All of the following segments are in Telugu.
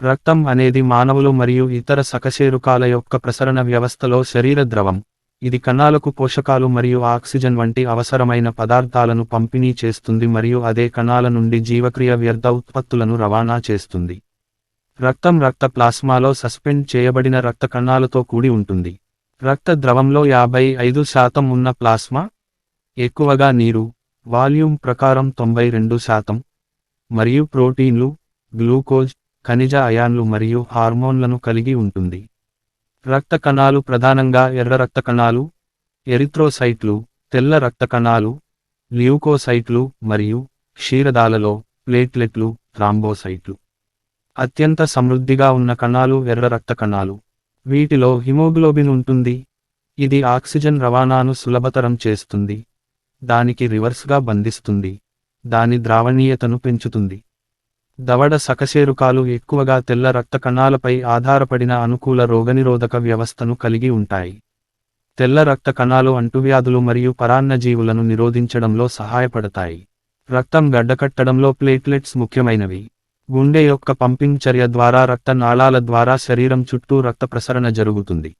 రక్తం అనేది మానవులు మరియు ఇతర సకశేరుకాల యొక్క ప్రసరణ వ్యవస్థలో శరీర ద్రవం. ఇది కణాలకు పోషకాలు మరియు ఆక్సిజన్ వంటి అవసరమైన పదార్థాలను పంపిణీ చేస్తుంది మరియు అదే కణాల నుండి జీవక్రియ వ్యర్థ ఉత్పత్తులను రవాణా చేస్తుంది. రక్త ప్లాస్మాలో సస్పెండ్ చేయబడిన రక్త కణాలతో కూడి ఉంటుంది. రక్త ద్రవంలో 55% ఉన్న ప్లాస్మా, ఎక్కువగా నీరు, వాల్యూమ్ ప్రకారం 92%, మరియు ప్రోటీన్లు, గ్లూకోజ్, ఖనిజ అయాన్లు మరియు హార్మోన్లను కలిగి ఉంటుంది. రక్త కణాలు ప్రధానంగా ఎర్ర రక్త కణాలు, ఎరిథ్రోసైట్లు, తెల్ల రక్త కణాలు, ల్యూకోసైట్లు మరియు క్షీరదాలలో ప్లేట్లెట్లు, థ్రాంబోసైట్లు. అత్యంత సమృద్ధిగా ఉన్న కణాలు ఎర్ర రక్త కణాలు. వీటిలో హిమోగ్లోబిన్ ఉంటుంది. ఇది ఆక్సిజన్ రవాణాను సులభతరం చేస్తుంది, దానికి రివర్స్గా బంధిస్తుంది, దాని ద్రావణీయతను పెంచుతుంది. దవడ సకశేరుకాలు ఎక్కువగా తెల్ల రక్త కణాలపై ఆధారపడిన అనుకూల రోగనిరోధక వ్యవస్థను కలిగి ఉంటాయి. తెల్ల రక్త కణాలు అంటువ్యాధులు మరియు పరాన్నజీవులను నిరోధించడంలో సహాయపడతాయి. రక్తం గడ్డకట్టడంలో ప్లేట్లెట్స్ ముఖ్యమైనవి. గుండె యొక్క పంపింగ్ చర్య ద్వారా రక్త నాళాల ద్వారా శరీరం చుట్టూ రక్త ప్రసరణ జరుగుతుంది.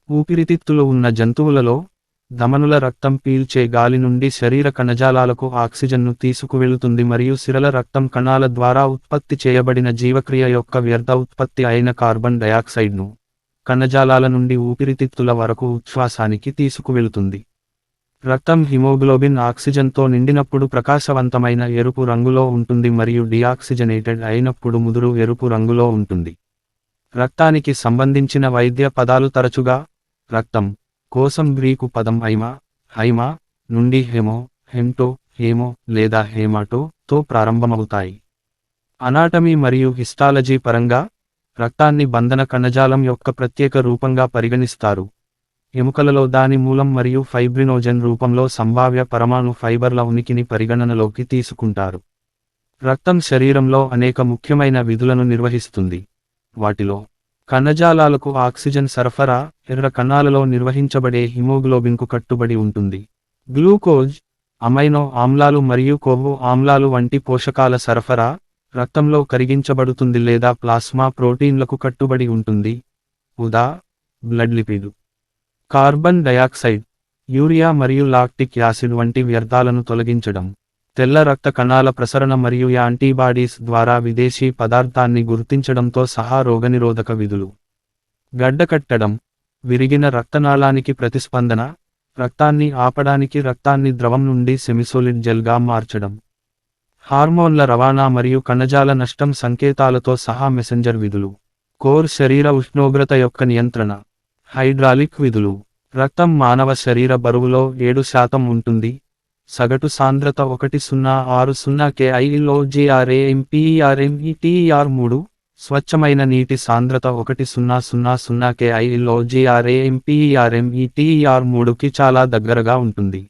ఊపిరితిత్తులు ఉన్న జంతువులలో ధమనుల రక్తం పీల్చే గాలి నుండి శరీర కణజాలాలకు ఆక్సిజన్ను తీసుకువెళుతుంది మరియు సిరల రక్తం కణాల ద్వారా ఉత్పత్తి చేయబడిన జీవక్రియ యొక్క వ్యర్థ ఉత్పత్తి అయిన కార్బన్ డయాక్సైడ్ను కణజాలాల నుండి ఊపిరితిత్తుల వరకు ఉచ్ఛ్వాసానికి తీసుకువెళుతుంది. రక్తం హిమోగ్లోబిన్ ఆక్సిజన్తో నిండినప్పుడు ప్రకాశవంతమైన ఎరుపు రంగులో ఉంటుంది మరియు డిఆక్సిజనేటెడ్ అయినప్పుడు ముదురు ఎరుపు రంగులో ఉంటుంది. రక్తానికి సంబంధించిన వైద్య పదాలు తరచుగా రక్తం కోసం గ్రీకు పదం హైమా నుండి హెమ్టో, హేమో లేదా హేమాటో తో ప్రారంభమవుతాయి. అనాటమీ మరియు హిస్టాలజీ పరంగా రక్తాన్ని బంధన కణజాలం యొక్క ప్రత్యేక రూపంగా పరిగణిస్తారు. ఎముకలలో దాని మూలం మరియు ఫైబ్రినోజెన్ రూపంలో సంభావ్య పరమాణు ఫైబర్ల ఉనికిని పరిగణనలోకి తీసుకుంటారు. రక్తం శరీరంలో అనేక ముఖ్యమైన విధులను నిర్వహిస్తుంది. వాటిలో కణజాలాలకు ఆక్సిజన్ సరఫరా ఎర్ర కణాలలో నిర్వహించబడే హిమోగ్లోబిన్కు కట్టుబడి ఉంటుంది. గ్లూకోజ్, అమైనో ఆమ్లాలు మరియు కొవ్వు ఆమ్లాలు వంటి పోషకాల సరఫరా రక్తంలో కరిగించబడుతుంది లేదా ప్లాస్మా ప్రోటీన్లకు కట్టుబడి ఉంటుంది. ఉదా blood lipid. Carbon dioxide, urea మరియు లాక్టిక్ యాసిడ్ వంటి వ్యర్థాలను తొలగించడం. తెల్ల రక్త కణాల ప్రసరణ మరియు యాంటీబాడీస్ ద్వారా విదేశీ పదార్థాన్ని గుర్తించడంతో సహా రోగనిరోధక విధులు. గడ్డకట్టడం, విరిగిన రక్తనాళానికి ప్రతిస్పందన, రక్తాన్ని ఆపడానికి రక్తాన్ని ద్రవం నుండి సెమిసోలిడ్ జెల్గా మార్చడం. హార్మోన్ల రవాణా మరియు కణజాల నష్టం సంకేతాలతో సహా మెసెంజర్ విధులు. కోర్ శరీర ఉష్ణోగ్రత యొక్క నియంత్రణ. హైడ్రాలిక్ విధులు. రక్తం మానవ శరీర బరువులో 7% ఉంటుంది. సగటు సాంద్రత 1060 kILO/GRAMPERMETER3. స్వచ్ఛమైన నీటి సాంద్రత 1000 kILO/GRAMPERMETER3కి చాలా దగ్గరగా ఉంటుంది.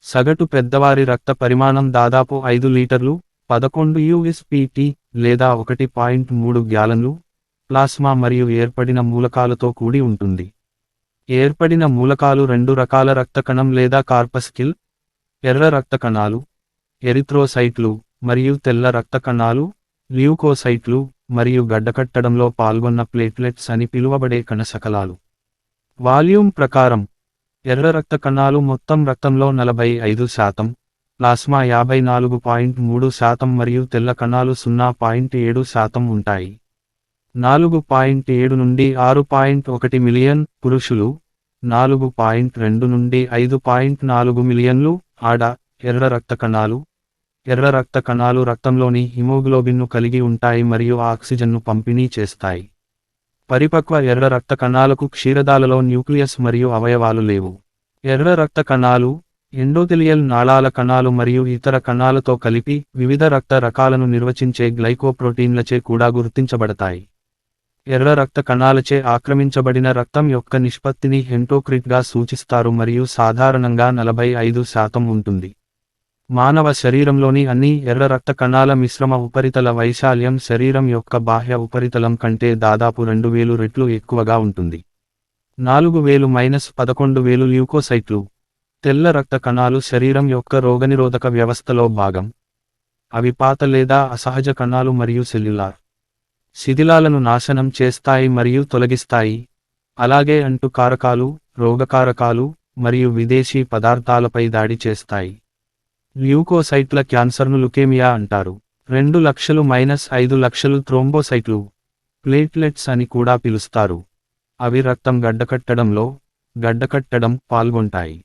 సగటు పెద్దవారి రక్త పరిమాణం దాదాపు 5 లీటర్లు, 11 USPT లేదా 1.3 గ్యాలన్లు ప్లాస్మా మరియు ఏర్పడిన మూలకాలతో కూడి ఉంటుంది. ఏర్పడిన మూలకాలు 2 రకాల రక్త కణం లేదా కార్పస్కిల్, ఎర్ర రక్త కణాలు, ఎరిథ్రోసైట్లు మరియు తెల్ల రక్త కణాలు, ల్యూకోసైట్లు మరియు గడ్డకట్టడంలో పాల్గొన్న ప్లేట్లెట్స్ అని పిలువబడే కణశకలాలు. వాల్యూమ్ ప్రకారం ఎర్ర రక్త కణాలు మొత్తం రక్తంలో 45%, ప్లాస్మా 54.3% మరియు తెల్ల కణాలు 0.7% ఉంటాయి. 4.7 నుండి 6.1 మిలియన్ పురుషులు, 4.2 నుండి 5.4 మిలియన్లు ఆడ ఎర్ర రక్త కణాలు. ఎర్ర రక్త కణాలు రక్తంలోని హిమోగ్లోబిన్ను కలిగి ఉంటాయి మరియు ఆక్సిజన్ను పంపిణీ చేస్తాయి. పరిపక్వ ఎర్ర రక్త కణాలకు క్షీరదాలలో న్యూక్లియస్ మరియు అవయవాలు లేవు. ఎర్ర రక్త కణాలు ఎండోథెలియల్ నాళాల కణాలు మరియు ఇతర కణాలతో కలిపి వివిధ రక్త రకాలను నిర్వచించే గ్లైకోప్రోటీన్లచే కూడా గుర్తించబడతాయి. ఎర్ర రక్త కణాలచే ఆక్రమించబడిన రక్తం యొక్క నిష్పత్తిని హెమటోక్రిట్గా సూచిస్తారు మరియు సాధారణంగా 45% ఉంటుంది. మానవ శరీరంలోని అన్ని ఎర్ర రక్త కణాల మిశ్రమ ఉపరితల వైశాల్యం శరీరం యొక్క బాహ్య ఉపరితలం కంటే దాదాపు 2000 రెట్లు ఎక్కువగా ఉంటుంది. 4000-11000 ల్యూకోసైట్లు. తెల్ల రక్త కణాలు శరీరం యొక్క రోగనిరోధక వ్యవస్థలో భాగం. అవి పాత లేదా అసహజ కణాలు మరియు సెల్యులార్ శిథిలాలను నాశనం చేస్తాయి మరియు తొలగిస్తాయి. అలాగే అంటు కారకాలు, రోగకారకాలు మరియు విదేశీ పదార్థాలపై దాడి చేస్తాయి. ల్యూకోసైట్ల క్యాన్సర్ను లుకేమియా అంటారు. 2 లక్షలు - 5 లక్షలు థ్రోంబోసైట్లు, ప్లేట్లెట్స్ అని కూడా పిలుస్తారు. అవి రక్తం గడ్డకట్టడం పాల్గొంటాయి.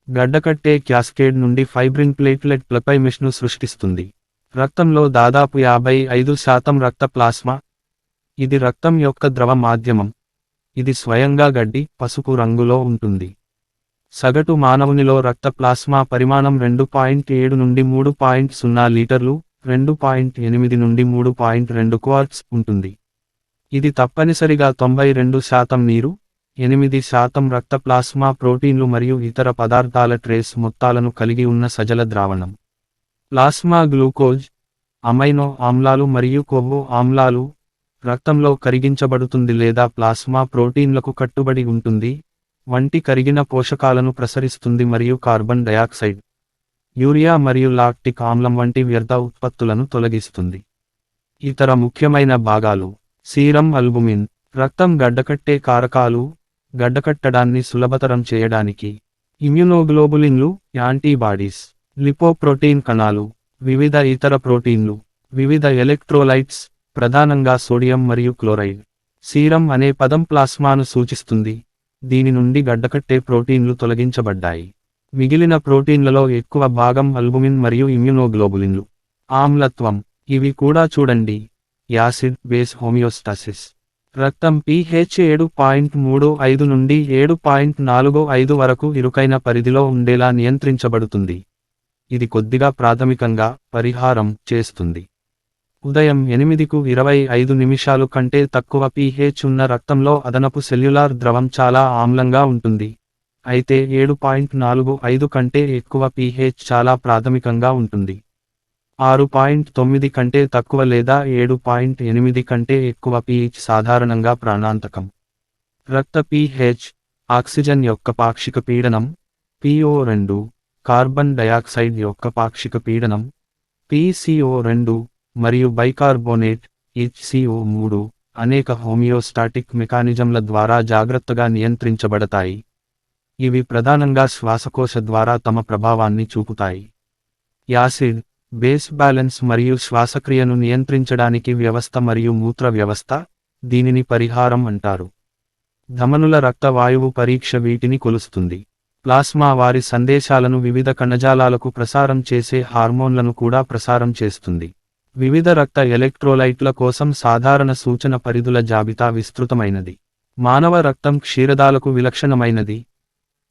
గడ్డకట్టే క్యాస్కేడ్ నుండి ఫైబ్రిన్ ప్లేట్లెట్ ప్లపైమిష్ను సృష్టిస్తుంది. రక్తంలో దాదాపు 55% రక్త ప్లాస్మా. ఇది రక్తం యొక్క ద్రవ మాధ్యమం. ఇది స్వయంగా గడ్డి, పసుపు రంగులో ఉంటుంది. సగటు మానవునిలో రక్త ప్లాస్మా పరిమాణం 2.7 నుండి 3.0 లీటర్లు, 2.8 నుండి 3.2 క్వార్ట్స్ ఉంటుంది. ఇది తప్పనిసరిగా 92% నీరు, 8% రక్త ప్లాస్మా ప్రోటీన్లు మరియు ఇతర పదార్థాల ట్రేస్ మొత్తాలను కలిగి ఉన్న సజల ద్రావణం. ప్లాస్మా గ్లూకోజ్, అమైనో ఆమ్లాలు మరియు కొవ్వు ఆమ్లాలు రక్తంలో కరిగించబడుతుంది లేదా ప్లాస్మా ప్రోటీన్లకు కట్టుబడి ఉంటుంది వంటి కరిగిన పోషకాలను ప్రసరిస్తుంది మరియు కార్బన్ డయాక్సైడ్, యూరియా మరియు లాక్టిక్ ఆమ్లం వంటి వ్యర్థ ఉత్పత్తులను తొలగిస్తుంది. ఇతర ముఖ్యమైన భాగాలు: సీరం అల్బుమిన్, రక్తం గడ్డకట్టే కారకాలు, గడ్డకట్టడాన్ని సులభతరం చేయడానికి. ఇమ్యునోగ్లోబులిన్లు, యాంటీబాడీస్. లిపోప్రోటీన్ కణాలు, వివిధ ఇతర ప్రోటీన్లు, వివిధ ఎలక్ట్రోలైట్స్, ప్రధానంగా సోడియం మరియు క్లోరైడ్. సీరం అనే పదం ప్లాస్మాను సూచిస్తుంది. దీని నుండి గడ్డకట్టే ప్రోటీన్లు తొలగించబడ్డాయి. మిగిలిన ప్రోటీన్లలో ఎక్కువ భాగం అల్బుమిన్ మరియు ఇమ్యునోగ్లోబులిన్లు. ఆమ్లత్వం, ఇవి కూడా చూడండి. Acid base homeostasis. రక్తం pH 7.35 నుండి 7.45 వరకు ఇరుకైన పరిధిలో ఉండేలా నియంత్రించబడుతుంది. ఇది కొద్దిగా ప్రాథమికంగా పరిహారం చేస్తుంది. ఉదయం 8:25 కంటే తక్కువ pH ఉన్న రక్తంలో అదనపు సెల్యులార్ ద్రవం చాలా ఆమ్లంగా ఉంటుంది. అయితే 7.45 కంటే ఎక్కువ pH చాలా ప్రాథమికంగా ఉంటుంది. 6.9 కంటే తక్కువ లేదా 7.8 కంటే ఎక్కువ pH సాధారణంగా ప్రాణాంతకం. రక్త pH, ఆక్సిజన్ యొక్క పాక్షిక పీడనం PO2, కార్బన్ డయాక్సైడ్ యొక్క పాక్షిక పీడనం PCO2 మరియు బైకార్బోనేట్ HCO3 అనేక హోమియోస్టాటిక్ మెకానిజంల ద్వారా జాగ్రత్తగా నియంత్రించబడతాయి. ఇవి ప్రధానంగా శ్వాసకోశ ద్వారా తమ ప్రభావాన్ని చూపుతాయి. యాసిడ్ బేస్ బ్యాలెన్స్ మరియు శ్వాసక్రియను నియంత్రించడానికి వ్యవస్థ మరియు మూత్ర వ్యవస్థ, దీనిని పరిహారం అంటారు. ధమనుల రక్త వాయువు పరీక్ష వీటిని కొలుస్తుంది. ప్లాస్మా వారి సందేశాలను వివిధ కణజాలాలకు ప్రసారం చేసే హార్మోన్లను కూడా ప్రసారం చేస్తుంది. వివిధ రక్త ఎలక్ట్రోలైట్ల కోసం సాధారణ సూచన పరిధుల జాబితా విస్తృతమైనది. మానవ రక్తం క్షీరదాలకు విలక్షణమైనది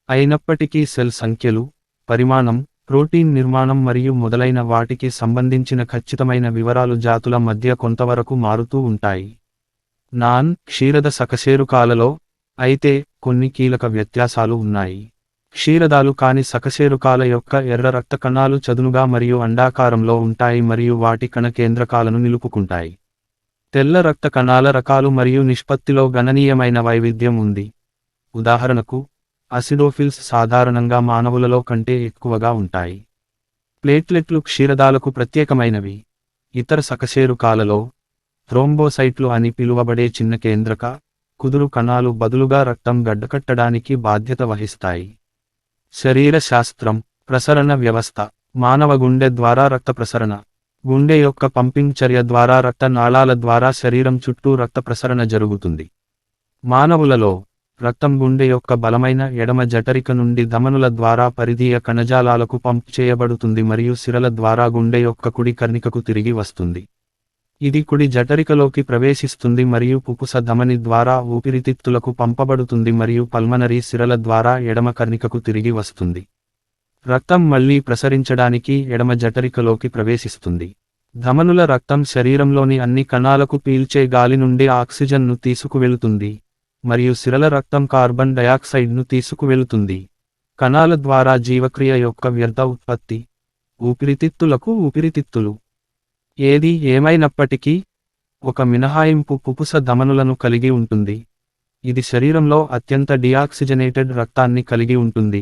అయినప్పటికీ సెల్ సంఖ్యలు, పరిమాణం, ప్రోటీన్ నిర్మాణం మరియు మొదలైన వాటికి సంబంధించిన ఖచ్చితమైన వివరాలు జాతుల మధ్య కొంతవరకు మారుతూ ఉంటాయి. నాన్ క్షీరద సకశేరుకాలలో అయితే కొన్ని కీలక వ్యత్యాసాలు ఉన్నాయి. క్షీరదాలు కాని సకశేరుకాల యొక్క ఎర్ర రక్త కణాలు చదునుగా మరియు అండాకారంలో ఉంటాయి మరియు వాటి కణ కేంద్రకాలను నిలుపుకుంటాయి. తెల్ల రక్త కణాల రకాలు మరియు నిష్పత్తిలో గణనీయమైన వైవిధ్యం ఉంది. ఉదాహరణకు, అసిడోఫిల్స్ సాధారణంగా మానవులలో కంటే ఎక్కువగా ఉంటాయి. ప్లేట్లెట్లు క్షీరదాలకు ప్రత్యేకమైనవి. ఇతర సకశేరుకాలలో థ్రోంబోసైట్లు అని పిలువబడే చిన్న కేంద్రక, కుదురు కణాలు బదులుగా రక్తం గడ్డకట్టడానికి బాధ్యత వహిస్తాయి. శరీర శాస్త్రం, ప్రసరణ వ్యవస్థ. మానవ గుండె ద్వారా రక్త ప్రసరణ. గుండె యొక్క పంపింగ్ చర్య ద్వారా రక్త నాళాల ద్వారా శరీరం చుట్టూ రక్త ప్రసరణ జరుగుతుంది. మానవులలో రక్తం గుండె యొక్క బలమైన ఎడమ జఠరిక నుండి ధమనుల ద్వారా పరిధీయ కణజాలాలకు పంప్ చేయబడుతుంది మరియు సిరల ద్వారా గుండె యొక్క కుడి కర్ణికకు తిరిగి వస్తుంది. ఇది కుడి జఠరికలోకి ప్రవేశిస్తుంది మరియు పుపుస ధమని ద్వారా ఊపిరితిత్తులకు పంపబడుతుంది మరియు పల్మనరీ సిరల ద్వారా ఎడమ కర్ణికకు తిరిగి వస్తుంది. రక్తం మళ్లీ ప్రసరించడానికి ఎడమ జఠరికలోకి ప్రవేశిస్తుంది. ధమనుల రక్తం శరీరంలోని అన్ని కణాలకు పీల్చే గాలి నుండి ఆక్సిజన్ను తీసుకువెళుతుంది మరియు సిరల రక్తం కార్బన్ డయాక్సైడ్ను తీసుకువెళుతుంది. కణాల ద్వారా జీవక్రియ యొక్క వ్యర్థ ఉత్పత్తి. ఊపిరితిత్తులకు ఊపిరితిత్తులు. ఏది ఏమైనప్పటికీ, ఒక మినహాయింపు పుపుస ధమనులను కలిగి ఉంటుంది. ఇది శరీరంలో అత్యంత డియాక్సిజనేటెడ్ రక్తాన్ని కలిగి ఉంటుంది.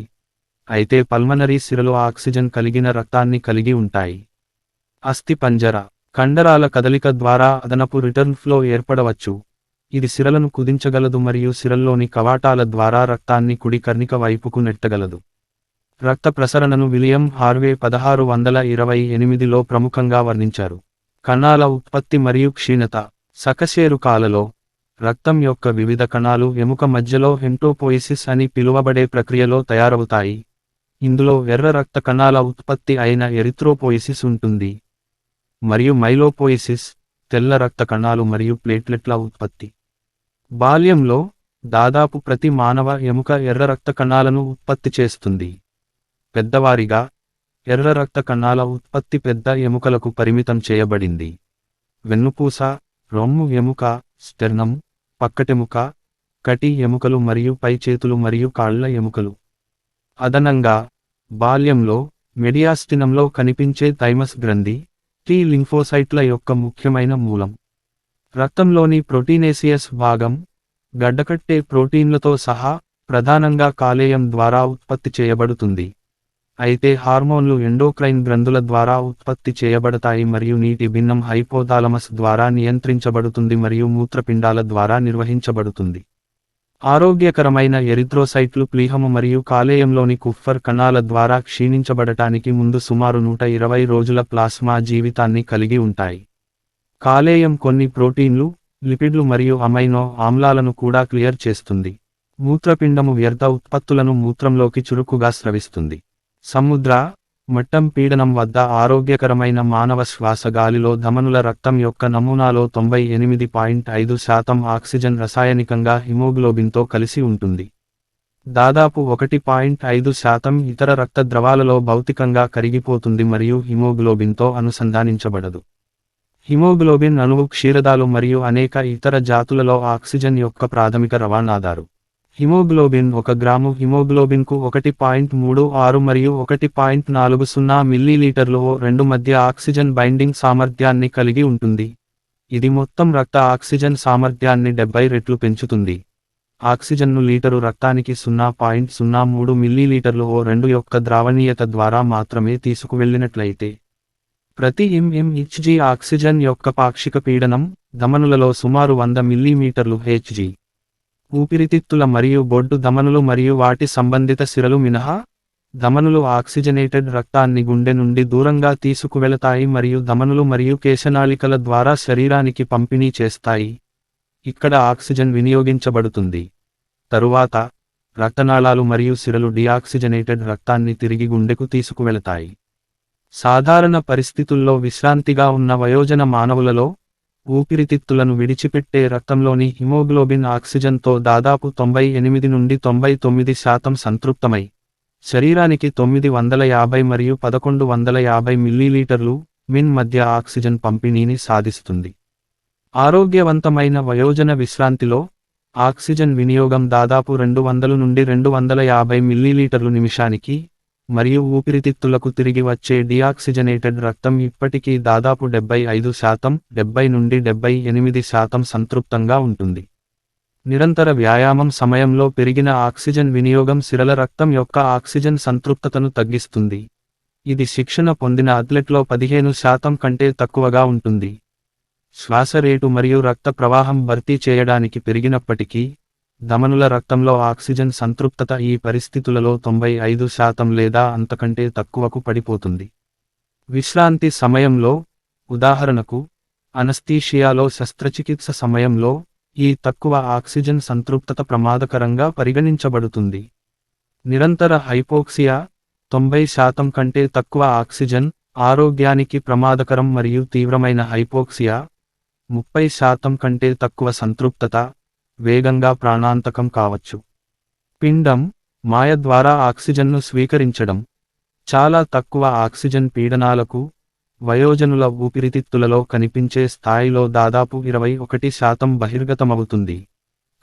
అయితే పల్మనరీ సిరలు ఆక్సిజన్ కలిగిన రక్తాన్ని కలిగి ఉంటాయి. అస్థిపంజర. కండరాల కదలిక ద్వారా అదనపు రిటర్న్ ఫ్లో ఏర్పడవచ్చు. ఇది సిరలను కుదించగలదు మరియు సిరల్లోని కవాటాల ద్వారా రక్తాన్ని కుడి కర్ణిక వైపుకు నెట్టగలదు. రక్త ప్రసరణను విలియం హార్వే 1628లో ప్రముఖంగా వర్ణించారు. కణాల ఉత్పత్తి మరియు క్షీణత. సకశేరుకాలలో రక్తం యొక్క వివిధ కణాలు ఎముక మధ్యలో హెమటోపోయిసిస్ అని పిలువబడే ప్రక్రియలో తయారవుతాయి. ఇందులో ఎర్ర రక్త కణాల ఉత్పత్తి అయిన ఎరిథ్రోపోయిసిస్ ఉంటుంది మరియు మైలోపోయిసిస్, తెల్ల రక్త కణాలు మరియు ప్లేట్లెట్ల ఉత్పత్తి. బాల్యంలో దాదాపు ప్రతి మానవ ఎముక ఎర్ర రక్త కణాలను ఉత్పత్తి చేస్తుంది. పెద్దవారిగా ఎర్ర రక్త కణాల ఉత్పత్తి పెద్ద ఎముకలకు పరిమితం చేయబడింది. వెన్నుపూస, రొమ్ము ఎముక, స్టెర్నం, పక్కటెముక, కటి ఎముకలు మరియు పై చేతులు మరియు కాళ్ల ఎముకలు. అదనంగా బాల్యంలో మెడియాస్టినంలో కనిపించే థైమస్ గ్రంథి, టీ లింఫోసైట్ల యొక్క ముఖ్యమైన మూలం. రక్తంలోని ప్రోటీనేసియస్ భాగం, గడ్డకట్టే ప్రోటీన్లతో సహా, ప్రధానంగా కాలేయం ద్వారా ఉత్పత్తి చేయబడుతుంది. అయితే హార్మోన్లు ఎండోక్రైన్ గ్రంథుల ద్వారా ఉత్పత్తి చేయబడతాయి మరియు నీటి భిన్నం హైపోథాలమస్ ద్వారా నియంత్రించబడుతుంది మరియు మూత్రపిండాల ద్వారా నిర్వహించబడుతుంది. ఆరోగ్యకరమైన ఎరిథ్రోసైట్లు ప్లీహము మరియు కాలేయంలోని కుప్పర్ కణాల ద్వారా క్షీణించబడటానికి ముందు సుమారు 120 రోజుల ప్లాస్మా జీవితాన్ని కలిగి ఉంటాయి. కాలేయం కొన్ని ప్రోటీన్లు, లిపిడ్లు మరియు అమైనో ఆమ్లాలను కూడా క్లియర్ చేస్తుంది. మూత్రపిండము వ్యర్థ ఉత్పత్తులను మూత్రంలోకి చురుకుగా స్రవిస్తుంది. సముద్ర మట్టం పీడనం వద్ద ఆరోగ్యకరమైన మానవ శ్వాస గాలిలో ధమనుల రక్తం యొక్క నమూనాలో 98.5% ఆక్సిజన్ రసాయనికంగా హిమోగ్లోబిన్తో కలిసి ఉంటుంది. దాదాపు 1.5% ఇతర రక్త ద్రవాలలో భౌతికంగా కరిగిపోతుంది మరియు హిమోగ్లోబిన్తో అనుసంధానించబడదు. హిమోగ్లోబిన్ అణువు క్షీరదాలు మరియు అనేక ఇతర జాతులలో ఆక్సిజన్ యొక్క ప్రాథమిక రవాణాదారు. హిమోగ్లోబిన్ 1 గ్రాము హిమోగ్లోబిన్కు 1.36 మరియు 1.40 మిల్లీలీటర్లు O2 మధ్య ఆక్సిజన్ బైండింగ్ సామర్థ్యాన్ని కలిగి ఉంటుంది. ఇది మొత్తం రక్త ఆక్సిజన్ సామర్థ్యాన్ని 70 రెట్లు పెంచుతుంది. ఆక్సిజన్ను లీటరు రక్తానికి 0.03 మిల్లీలీటర్లు O2 యొక్క ద్రావణీయత ద్వారా మాత్రమే తీసుకువెళ్ళినట్లయితే ప్రతి mmHg ఆక్సిజన్ యొక్క పాక్షిక పీడనం ధమనులలో సుమారు 100 మిల్లీమీటర్లు Hg. ఊపిరితిత్తుల మరియు బొడ్డు ధమనులు మరియు వాటి సంబంధిత సిరలు మినహా, ధమనులు ఆక్సిజనేటెడ్ రక్తాన్ని గుండె నుండి దూరంగా తీసుకువెళతాయి మరియు ధమనులు మరియు కేశనాళికల ద్వారా శరీరానికి పంపిణీ చేస్తాయి, ఇక్కడ ఆక్సిజన్ వినియోగించబడుతుంది. తరువాత రక్తనాళాలు మరియు సిరలు డీఆక్సిజనేటెడ్ రక్తాన్ని తిరిగి గుండెకు తీసుకువెళతాయి. సాధారణ పరిస్థితుల్లో విశ్రాంతిగా ఉన్న వయోజన మానవులలో ఊపిరితిత్తులను విడిచిపెట్టే రక్తంలోని హిమోగ్లోబిన్ ఆక్సిజన్తో దాదాపు 98 నుండి 99% సంతృప్తమై, శరీరానికి 950 మరియు 1150 మిల్లీలీటర్లు మిన్ మధ్య ఆక్సిజన్ పంపిణీని సాధిస్తుంది. ఆరోగ్యవంతమైన వయోజన విశ్రాంతిలో ఆక్సిజన్ వినియోగం దాదాపు 200 నుండి 250 మిల్లీలీటర్లు నిమిషానికి, మరియు ఊపిరితిత్తులకు తిరిగి వచ్చే డీఆక్సిజనేటెడ్ రక్తం ఇప్పటికీ దాదాపు 75%, 70 నుండి 78% సంతృప్తంగా ఉంటుంది. నిరంతర వ్యాయామం సమయంలో పెరిగిన ఆక్సిజన్ వినియోగం సిరల రక్తం యొక్క ఆక్సిజన్ సంతృప్తతను తగ్గిస్తుంది. ఇది శిక్షణ పొందిన అథ్లెట్లో 15% కంటే తక్కువగా ఉంటుంది. శ్వాస రేటు మరియు రక్త ప్రవాహం భర్తీ చేయడానికి పెరిగినప్పటికీ, ధమనుల రక్తంలో ఆక్సిజన్ సంతృప్తత ఈ పరిస్థితులలో 95% లేదా అంతకంటే తక్కువకు పడిపోతుంది. విశ్రాంతి సమయంలో, ఉదాహరణకు అనస్థీషియాలో శస్త్రచికిత్స సమయంలో, ఈ తక్కువ ఆక్సిజన్ సంతృప్తత ప్రమాదకరంగా పరిగణించబడుతుంది. నిరంతర హైపోక్సియా, 90% కంటే తక్కువ ఆక్సిజన్, ఆరోగ్యానికి ప్రమాదకరం మరియు తీవ్రమైన హైపోక్సియా, 30% కంటే తక్కువ సంతృప్తత, వేగంగా ప్రాణాంతకం కావచ్చు. పిండం, మాయ ద్వారా ఆక్సిజన్ను స్వీకరించడం. చాలా తక్కువ ఆక్సిజన్ పీడనాలకు, వయోజనుల ఊపిరితిత్తులలో కనిపించే స్థాయిలో దాదాపు 21% బహిర్గతమవుతుంది.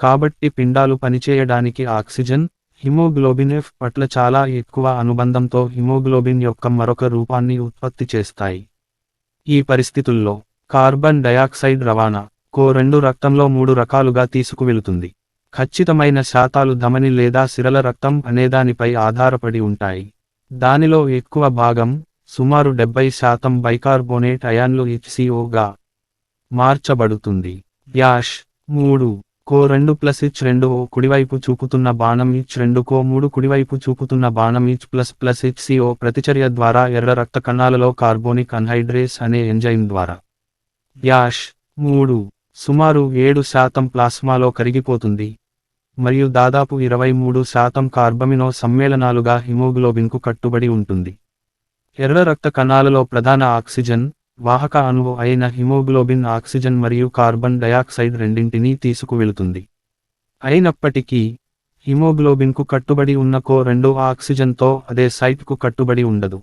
కాబట్టి పిండాలు పనిచేయడానికి ఆక్సిజన్, హిమోగ్లోబిన్ F పట్ల చాలా ఎక్కువ అనుబంధంతో హిమోగ్లోబిన్ యొక్క మరొక రూపాన్ని ఉత్పత్తి చేస్తాయి. ఈ పరిస్థితుల్లో కార్బన్ డయాక్సైడ్ రవాణా CO2 రక్తంలో 3 రకాలుగా తీసుకువెళుతుంది. ఖచ్చితమైన శాతాలు ధమని లేదా సిరల రక్తం అనేదానిపై ఆధారపడి ఉంటాయి. దానిలో ఎక్కువ భాగం సుమారు 70% బైకార్బోనేట్ అయాన్లు HCO గా మార్చబడుతుంది. 3 CO2 ప్లస్ H2O కుడివైపు చూపుతున్న బాణం H2 CO3 కుడివైపు చూపుతున్న బాణం H ప్లస్ HCO ప్రతిచర్య ద్వారా ఎర్ర రక్త కణాలలో కార్బోనిక్ అన్హైడ్రేస్ అనే ఎంజైమ్ ద్వారా 3 సుమారు 7% ప్లాస్మాలో కరిగిపోతుంది మరియు దాదాపు 23% కార్బమినో సమ్మేళనాలుగా హిమోగ్లోబిన్కు కట్టుబడి ఉంటుంది. ఎర్ర రక్త కణాలలో ప్రధాన ఆక్సిజన్ వాహక అణువు అయిన హిమోగ్లోబిన్ ఆక్సిజన్ మరియు కార్బన్ డయాక్సైడ్ రెండింటినీ తీసుకువెళుతుంది. అయినప్పటికీ హిమోగ్లోబిన్కు కట్టుబడి ఉన్న CO2 ఆక్సిజన్తో అదే సైట్కు కట్టుబడి ఉండదు.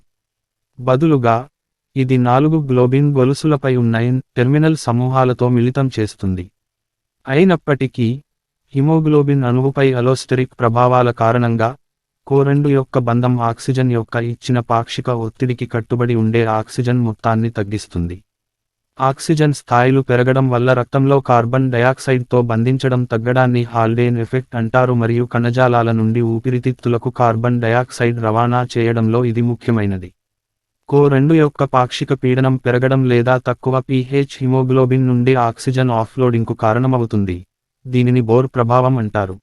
బదులుగా ఇది 4 గ్లోబిన్ గొలుసులపై ఉన్న టెర్మినల్ సమూహాలతో మిళితం చేస్తుంది. అయినప్పటికీ హిమోగ్లోబిన్ అణువుపై అలోస్టెరిక్ ప్రభావాల కారణంగా CO2 యొక్క బంధం ఆక్సిజన్ యొక్క ఇచ్చిన పాక్షిక ఒత్తిడికి కట్టుబడి ఉండే ఆక్సిజన్ మొత్తాన్ని తగ్గిస్తుంది. ఆక్సిజన్ స్థాయిలు పెరగడం వల్ల రక్తంలో కార్బన్ డయాక్సైడ్తో బంధించడం తగ్గడాన్ని హాల్డేన్ ఎఫెక్ట్ అంటారు మరియు కణజాలాల నుండి ఊపిరితిత్తులకు కార్బన్ డయాక్సైడ్ రవాణా చేయడంలో ఇది ముఖ్యమైనది. CO2 యొక్క పాక్షిక పీడనం పెరగడం లేదా తక్కువ pH హిమోగ్లోబిన్ నుండి ఆక్సిజన్ ఆఫ్లోడింగ్కు కారణమవుతుంది. దీనిని బోర్ ప్రభావం అంటారు.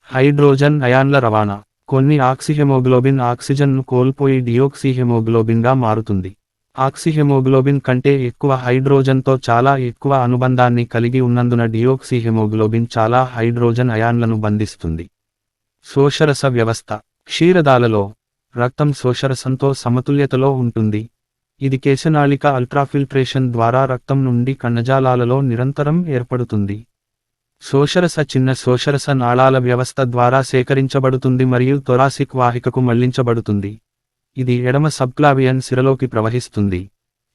హైడ్రోజన్ అయాన్ల రవాణా కొన్ని ఆక్సిహెమోగ్లోబిన్ ఆక్సిజన్ను కోల్పోయి డియోక్సిహెమోగ్లోబిన్గా మారుతుంది. ఆక్సిహెమోగ్లోబిన్ కంటే ఎక్కువ హైడ్రోజన్తో చాలా ఎక్కువ అనుబంధాన్ని కలిగి ఉన్నందున డియోక్సిహెమోగ్లోబిన్ చాలా హైడ్రోజన్ అయాన్లను బంధిస్తుంది. శోషరస వ్యవస్థ క్షీరదాలలో రక్తం శోషరసంతో సమతుల్యతలో ఉంటుంది. ఇది కేశనాళిక అల్ట్రాఫిల్ట్రేషన్ ద్వారా రక్తం నుండి కణజాలాలలో నిరంతరం ఏర్పడుతుంది. శోషరస చిన్న శోషరస నాళాల వ్యవస్థ ద్వారా సేకరించబడుతుంది మరియు థొరాసిక్ వాహికకు మళ్లించబడుతుంది. ఇది ఎడమ సబ్క్లావియన్ సిరలోకి ప్రవహిస్తుంది.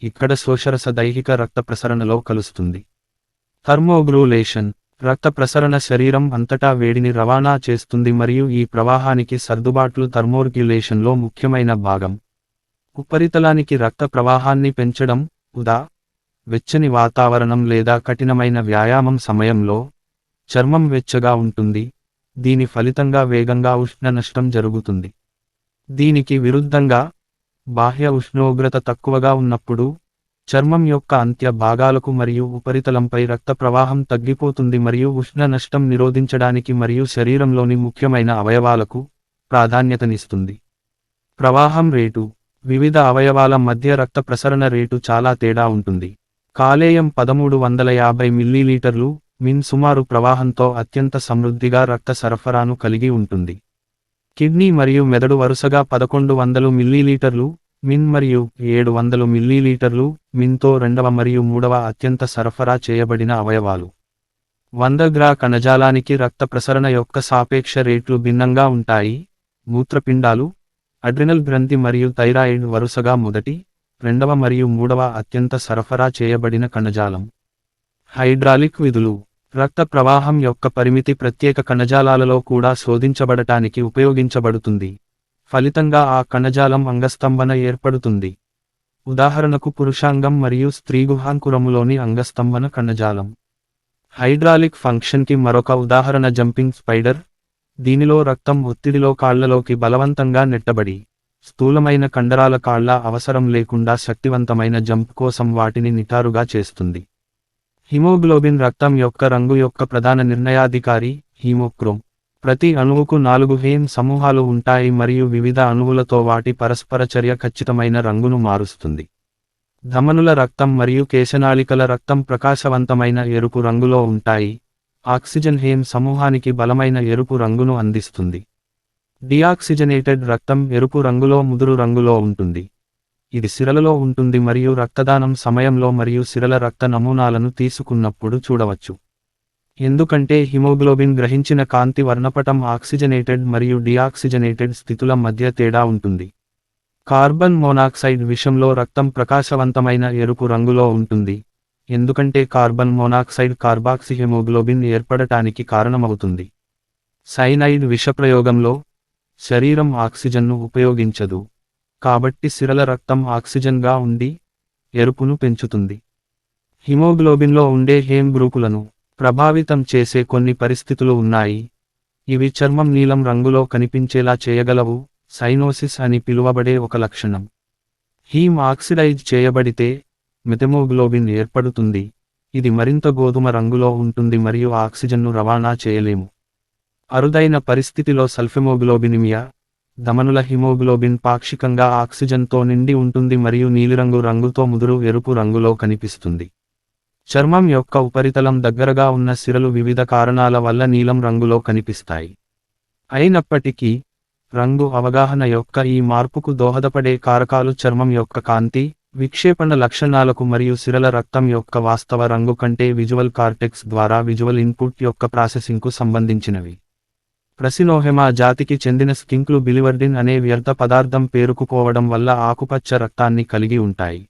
ఇక్కడ శోషరస దైహిక రక్త ప్రసరణలో కలుస్తుంది. థర్మోగ్రూలేషన్ రక్త ప్రసరణ శరీరం అంతటా వేడిని రవాణా చేస్తుంది మరియు ఈ ప్రవాహానికి సర్దుబాట్లు థర్మోర్గ్యులేషన్లో ముఖ్యమైన భాగం. ఉపరితలానికి రక్త ప్రవాహాన్ని పెంచడం ఉదా వెచ్చని వాతావరణం లేదా కఠినమైన వ్యాయామం సమయంలో చర్మం వెచ్చగా ఉంటుంది. దీని ఫలితంగా వేగంగా ఉష్ణ నష్టం జరుగుతుంది. దీనికి విరుద్ధంగా బాహ్య ఉష్ణోగ్రత తక్కువగా ఉన్నప్పుడు చర్మం యొక్క అంత్య భాగాలకు మరియు ఉపరితలంపై రక్త ప్రవాహం తగ్గిపోతుంది మరియు ఉష్ణ నష్టం నిరోధించడానికి మరియు శరీరంలోని ముఖ్యమైన అవయవాలకు ప్రాధాన్యతనిస్తుంది. ప్రవాహం రేటు వివిధ అవయవాల మధ్య రక్త ప్రసరణ రేటు చాలా తేడా ఉంటుంది. కాలేయం 1350 మిల్లీలీటర్లు మిన్ సుమారు ప్రవాహంతో అత్యంత సమృద్ధిగా రక్త సరఫరాను కలిగి ఉంటుంది. కిడ్నీ మరియు మెదడు వరుసగా 1100 మిల్లీలీటర్లు మిన్ మరియు 700 మిల్లీలీటర్లు మిన్తో రెండవ మరియు మూడవ అత్యంత సరఫరా చేయబడిన అవయవాలు. 100 గ్రా కణజాలానికి రక్త ప్రసరణ యొక్క సాపేక్ష రేట్లు భిన్నంగా ఉంటాయి. మూత్రపిండాలు అడ్రినల్ గ్రంథి మరియు థైరాయిడ్ వరుసగా మొదటి, రెండవ మరియు మూడవ అత్యంత సరఫరా చేయబడిన కణజాలం. హైడ్రాలిక్ విధులు రక్త ప్రవాహం యొక్క పరిమితి ప్రత్యేక కణజాలాలలో కూడా శోధించబడటానికి ఉపయోగించబడుతుంది. ఫలితంగా ఆ కణజాలం అంగస్తంభన ఏర్పడుతుంది. ఉదాహరణకు పురుషాంగం మరియు స్త్రీ గుహాంకురములోని అంగస్తంభన కణజాలం. హైడ్రాలిక్ ఫంక్షన్కి మరొక ఉదాహరణ జంపింగ్ స్పైడర్. దీనిలో రక్తం ఒత్తిడిలో కాళ్లలోకి బలవంతంగా నెట్టబడి స్థూలమైన కండరాల కాళ్ల అవసరం లేకుండా శక్తివంతమైన జంప్ కోసం వాటిని నిటారుగా చేస్తుంది. హిమోగ్లోబిన్ రక్తం యొక్క రంగు యొక్క ప్రధాన నిర్ణయాధికారి హీమోక్రోమ్. ప్రతి అణువుకు 4 హేమ్ సమూహాలు ఉంటాయి మరియు వివిధ అణువులతో వాటి పరస్పర చర్య ఖచ్చితమైన రంగును మారుస్తుంది. ధమనుల రక్తం మరియు కేశనాళికల రక్తం ప్రకాశవంతమైన ఎరుపు రంగులో ఉంటాయి. ఆక్సిజన్ హేమ్ సమూహానికి బలమైన ఎరుపు రంగును అందిస్తుంది. డియాక్సిజనేటెడ్ రక్తం ఎరుపు రంగులో ముదురు రంగులో ఉంటుంది. ఇది సిరలలో ఉంటుంది మరియు రక్తదానం సమయంలో మరియు సిరల రక్త నమూనాలను తీసుకున్నప్పుడు చూడవచ్చు. ఎందుకంటే హిమోగ్లోబిన్ గ్రహించిన కాంతి వర్ణపటం ఆక్సిజనేటెడ్ మరియు డియాక్సిజనేటెడ్ స్థితుల మధ్య తేడా ఉంటుంది. కార్బన్ మోనాక్సైడ్ విషంలో రక్తం ప్రకాశవంతమైన ఎరుపు రంగులో ఉంటుంది, ఎందుకంటే కార్బన్ మోనాక్సైడ్ కార్బాక్సిహెమోగ్లోబిన్ ఏర్పడటానికి కారణమవుతుంది. సైనైడ్ విషప్రయోగంలో శరీరం ఆక్సిజన్ను ఉపయోగించదు, కాబట్టి సిరల రక్తం ఆక్సిజన్గా ఉండి ఎరుపును పెంచుతుంది. హిమోగ్లోబిన్లో ఉండే హేమ్ గ్రూపులను ప్రభావితం చేసే కొన్ని పరిస్థితులు ఉన్నాయి. ఇవి చర్మం నీలం రంగులో కనిపించేలా చేయగలవు. సైనోసిస్ అని పిలువబడే ఒక లక్షణం. హీమ్ ఆక్సిడైజ్ చేయబడితే మెథెమోగ్లోబిన్ ఏర్పడుతుంది. ఇది మరింత గోధుమ రంగులో ఉంటుంది మరియు ఆక్సిజన్ను రవాణా చేయలేము. అరుదైన పరిస్థితిలో సల్ఫెమోగ్లోబినిమియా, ధమనుల హిమోగ్లోబిన్ పాక్షికంగా ఆక్సిజన్తో నిండి ఉంటుంది మరియు నీలిరంగు రంగుతో ముదురు ఎరుపు రంగులో కనిపిస్తుంది. చర్మం యొక్క ఉపరితలం దగ్గరగా ఉన్న సిరలు వివిధ కారణాల వల్ల నీలం రంగులో కనిపిస్తాయి. అయినప్పటికీ, రంగు అవగాహన యొక్క ఈ మార్పుకు దోహదపడే కారకాలు చర్మం యొక్క కాంతి, విక్షేపణ లక్షణాలకు మరియు సిరల రక్తం యొక్క వాస్తవ రంగు కంటే విజువల్ కార్టెక్స్ ద్వారా విజువల్ ఇన్పుట్ యొక్క ప్రాసెసింగ్కు సంబంధించినవి. ప్రసినోహెమా జాతికి చెందిన స్కింక్లు బిలివర్డిన్ అనే వ్యర్థ పదార్థం పేరుకుపోవడం వల్ల ఆకుపచ్చ రక్తాన్ని కలిగి ఉంటాయి.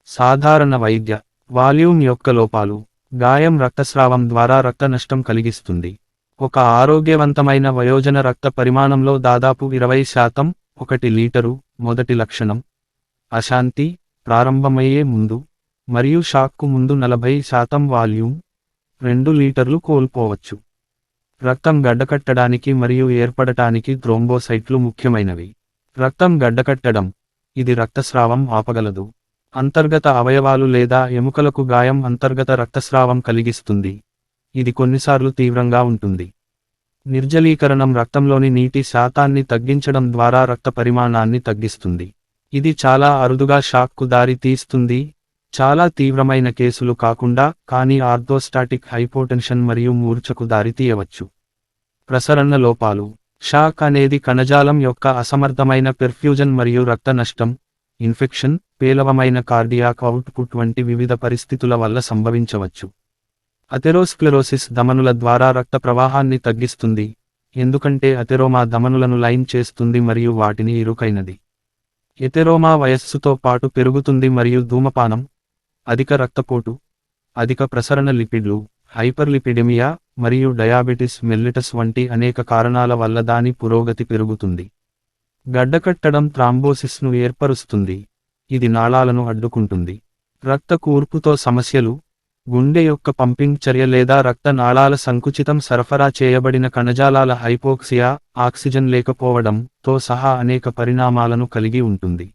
సాధారణ వైద్య వాల్యూమ్ యొక్క లోపాలు, గాయం రక్తస్రావం ద్వారా రక్త నష్టం కలిగిస్తుంది. ఒక ఆరోగ్యవంతమైన వయోజన రక్త పరిమాణంలో దాదాపు 20%, 1 లీటరు. మొదటి లక్షణం అశాంతి, ప్రారంభమయ్యే ముందు మరియు షాక్కు ముందు 40% వాల్యూమ్, 2 లీటర్లు కోల్పోవచ్చు. రక్తం గడ్డకట్టడానికి మరియు ఏర్పడటానికి థ్రోంబోసైట్లు ముఖ్యమైనవి. రక్తం గడ్డకట్టడం, ఇది రక్తస్రావం ఆపగలదు. అంతర్గత అవయవాలు లేదా ఎముకలకు గాయం అంతర్గత రక్తస్రావం కలిగిస్తుంది. ఇది కొన్నిసార్లు తీవ్రంగా ఉంటుంది. నిర్జలీకరణం రక్తంలోని నీటి శాతాన్ని తగ్గించడం ద్వారా రక్త పరిమాణాన్ని తగ్గిస్తుంది. ఇది చాలా అరుదుగా షాక్కు దారి తీస్తుంది, చాలా తీవ్రమైన కేసులు కాకుండా, కానీ ఆర్థోస్టాటిక్ హైపోటెన్షన్ మరియు మూర్ఛకు దారి తీయవచ్చు. ప్రసరణ లోపాలు, షాక్ అనేది కణజాలం యొక్క అసమర్థమైన పెర్ఫ్యూజన్ మరియు రక్త నష్టం, ఇన్ఫెక్షన్, పేలవమైన కార్డియాక్ అవుట్పుట్ వంటి వివిధ పరిస్థితుల వల్ల సంభవించవచ్చు. అథెరోస్క్లెరోసిస్ ధమనుల ద్వారా రక్త ప్రవాహాన్ని తగ్గిస్తుంది, ఎందుకంటే అథెరోమా ధమనులను లైన్ చేస్తుంది మరియు వాటిని ఇరుకైనది. ఎథెరోమా వయస్సుతో పాటు పెరుగుతుంది మరియు ధూమపానం, అధిక రక్తపోటు, అధిక ప్రసరణ లిపిడ్లు, హైపర్లిపిడెమియా మరియు డయాబెటిస్ మెల్లిటస్ వంటి అనేక కారణాల వల్ల దాని పురోగతి పెరుగుతుంది. గడ్డకట్టడం థ్రాంబోసిస్ను ఏర్పరుస్తుంది, ఇది నాళాలను అడ్డుకుంటుంది. రక్త కూర్పుతో సమస్యలు, గుండె యొక్క పంపింగ్ చర్య లేదా రక్త నాళాల సంకుచితం సరఫరా చేయబడిన కణజాలాల హైపోక్సియా, ఆక్సిజన్ లేకపోవడం తో సహా అనేక పరిణామాలను కలిగి ఉంటుంది.